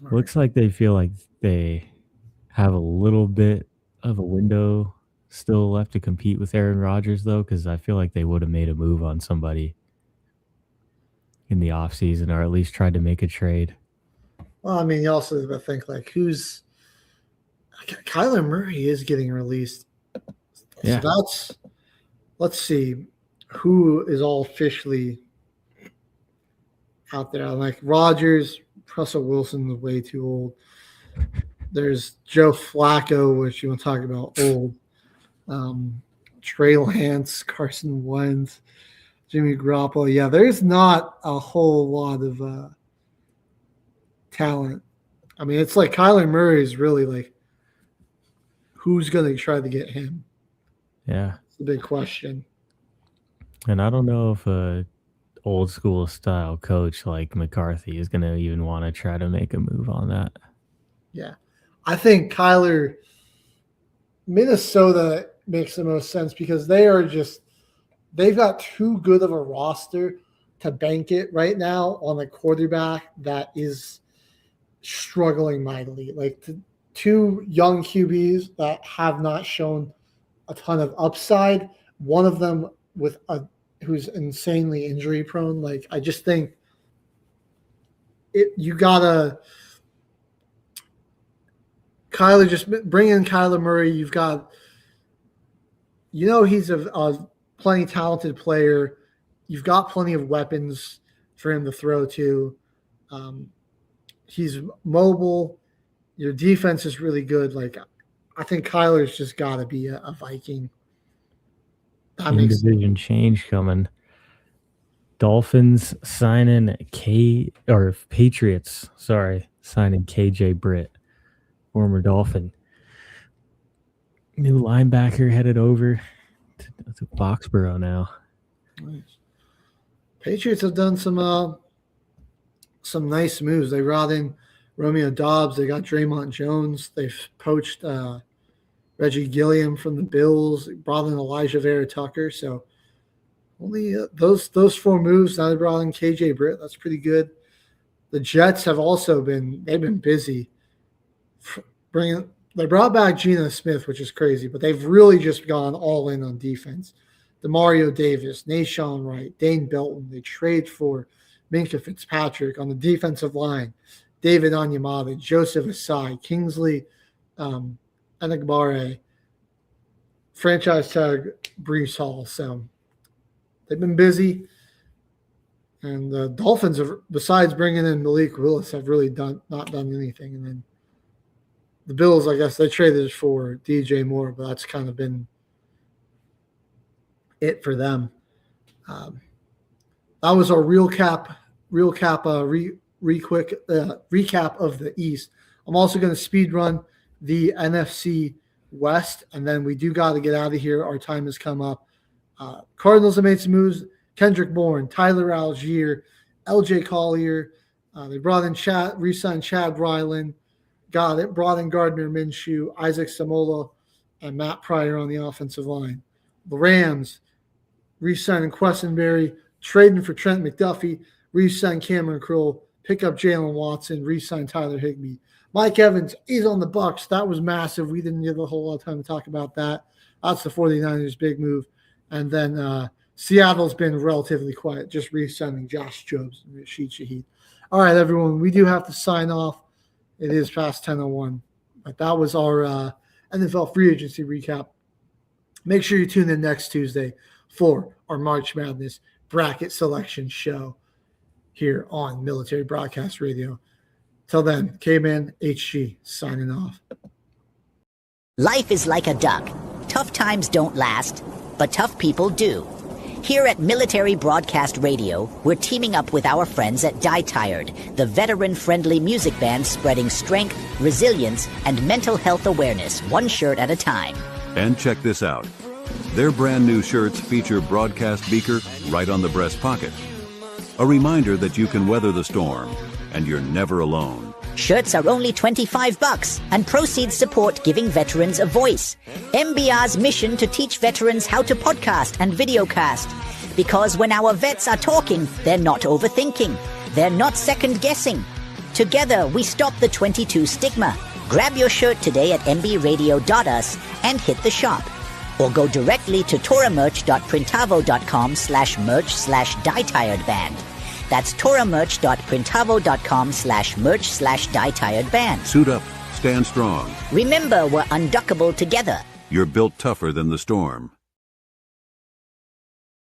Looks like they feel like they have a little bit of a window still left to compete with Aaron Rodgers, though, because I feel like they would have made a move on somebody in the offseason, or at least tried to make a trade. Well, I mean, you also have to think, like, who's Kyler Murray is getting released. Yeah. So let's see who is all officially out there. Like Rodgers, Russell Wilson is way too old. There's Joe Flacco, which you want to talk about old. Trey Lance, Carson Wentz, Jimmy Garoppolo. Yeah, there's not a whole lot of talent. I mean, it's like Kyler Murray is really like, who's going to try to get him? Yeah. It's a big question. And I don't know if a old school style coach like McCarthy is going to even want to try to make a move on that. Yeah. I think Minnesota makes the most sense because they've got too good of a roster to bank it right now on a quarterback that is struggling mightily. Like two young QBs that have not shown a ton of upside. One of them who's insanely injury prone. Like, I just think you gotta just bring in Kyler Murray. You've got, he's a plenty talented player. You've got plenty of weapons for him to throw to. He's mobile. Your defense is really good. Like, I think Kyler's just got to be a Viking. Division change coming. Dolphins signing Patriots signing KJ Britt, former Dolphin. New linebacker headed over to Foxborough now. Nice. Patriots have done some nice moves. They brought in Romeo Doubs. They got Draymond Jones. They've poached Reggie Gilliam from the Bills. They brought in Elijah Vera Tucker. So only those four moves. Now they brought in KJ Britt. That's pretty good. The Jets have also been busy. They brought back Geno Smith, which is crazy, but they've really just gone all in on defense. DeMario Davis, Nashawn Wright, Dane Belton. They trade for Minkah Fitzpatrick on the defensive line. David Onyemata, Joseph Asai, Kingsley Enagbare, franchise tag Breece Hall. So they've been busy. And the Dolphins, besides bringing in Malik Willis, have really not done anything. And then the Bills, I guess, they traded for DJ Moore, but that's kind of been it for them. That was our recap of the East. I'm also going to speed run the NFC West, and then we do got to get out of here. Our time has come up. Cardinals have made some moves. Kendrick Bourne, Tyler Algier, LJ Collier. They brought in re-signed Chad Ryland. Brought in Gardner Minshew, Isaac Samola, and Matt Pryor on the offensive line. The Rams re-signing Quessenberry, trading for Trent McDuffie, re-sign Cameron Kroll, pick up Jalen Watson, re-sign Tyler Higbee. Mike Evans is on the Bucs. That was massive. We didn't give a whole lot of time to talk about that. That's the 49ers' big move. And then Seattle's been relatively quiet, just re-signing Josh Jobs and Rashid Shaheed. All right, everyone, we do have to sign off. It is past 10:01. But that was our NFL free agency recap. Make sure you tune in next Tuesday for our March Madness bracket selection show here on Military Broadcast Radio. Till then, K-Man HG signing off. Life is like a duck. Tough times don't last, but tough people do. Here at Military Broadcast Radio, we're teaming up with our friends at Die Tired, the veteran-friendly music band spreading strength, resilience, and mental health awareness one shirt at a time. And check this out. Their brand new shirts feature broadcast beaker right on the breast pocket. A reminder that you can weather the storm, and you're never alone. Shirts are only $25, and proceeds support giving veterans a voice. MBR's mission to teach veterans how to podcast and videocast. Because when our vets are talking, they're not overthinking. They're not second-guessing. Together, we stop the 22 stigma. Grab your shirt today at mbradio.us and hit the shop. Or go directly to toramerch.printavo.com/merch/dietiredband. That's toramerch.printavo.com/merch/dietiredband. Suit up, stand strong. Remember, we're unduckable together. You're built tougher than the storm.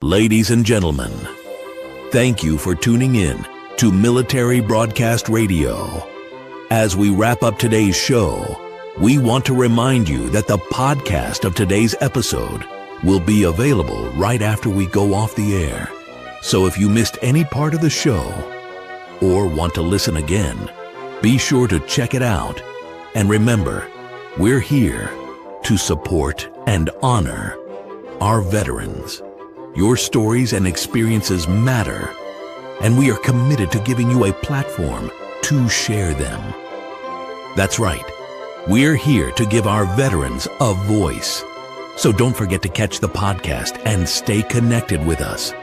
Ladies and gentlemen, thank you for tuning in to Military Broadcast Radio. As we wrap up today's show, we want to remind you that the podcast of today's episode will be available right after we go off the air. So if you missed any part of the show or want to listen again, be sure to check it out. And remember, we're here to support and honor our veterans. Your stories and experiences matter, and we are committed to giving you a platform to share them. That's right. We're here to give our veterans a voice. So don't forget to catch the podcast and stay connected with us.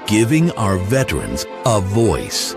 Giving our veterans a voice.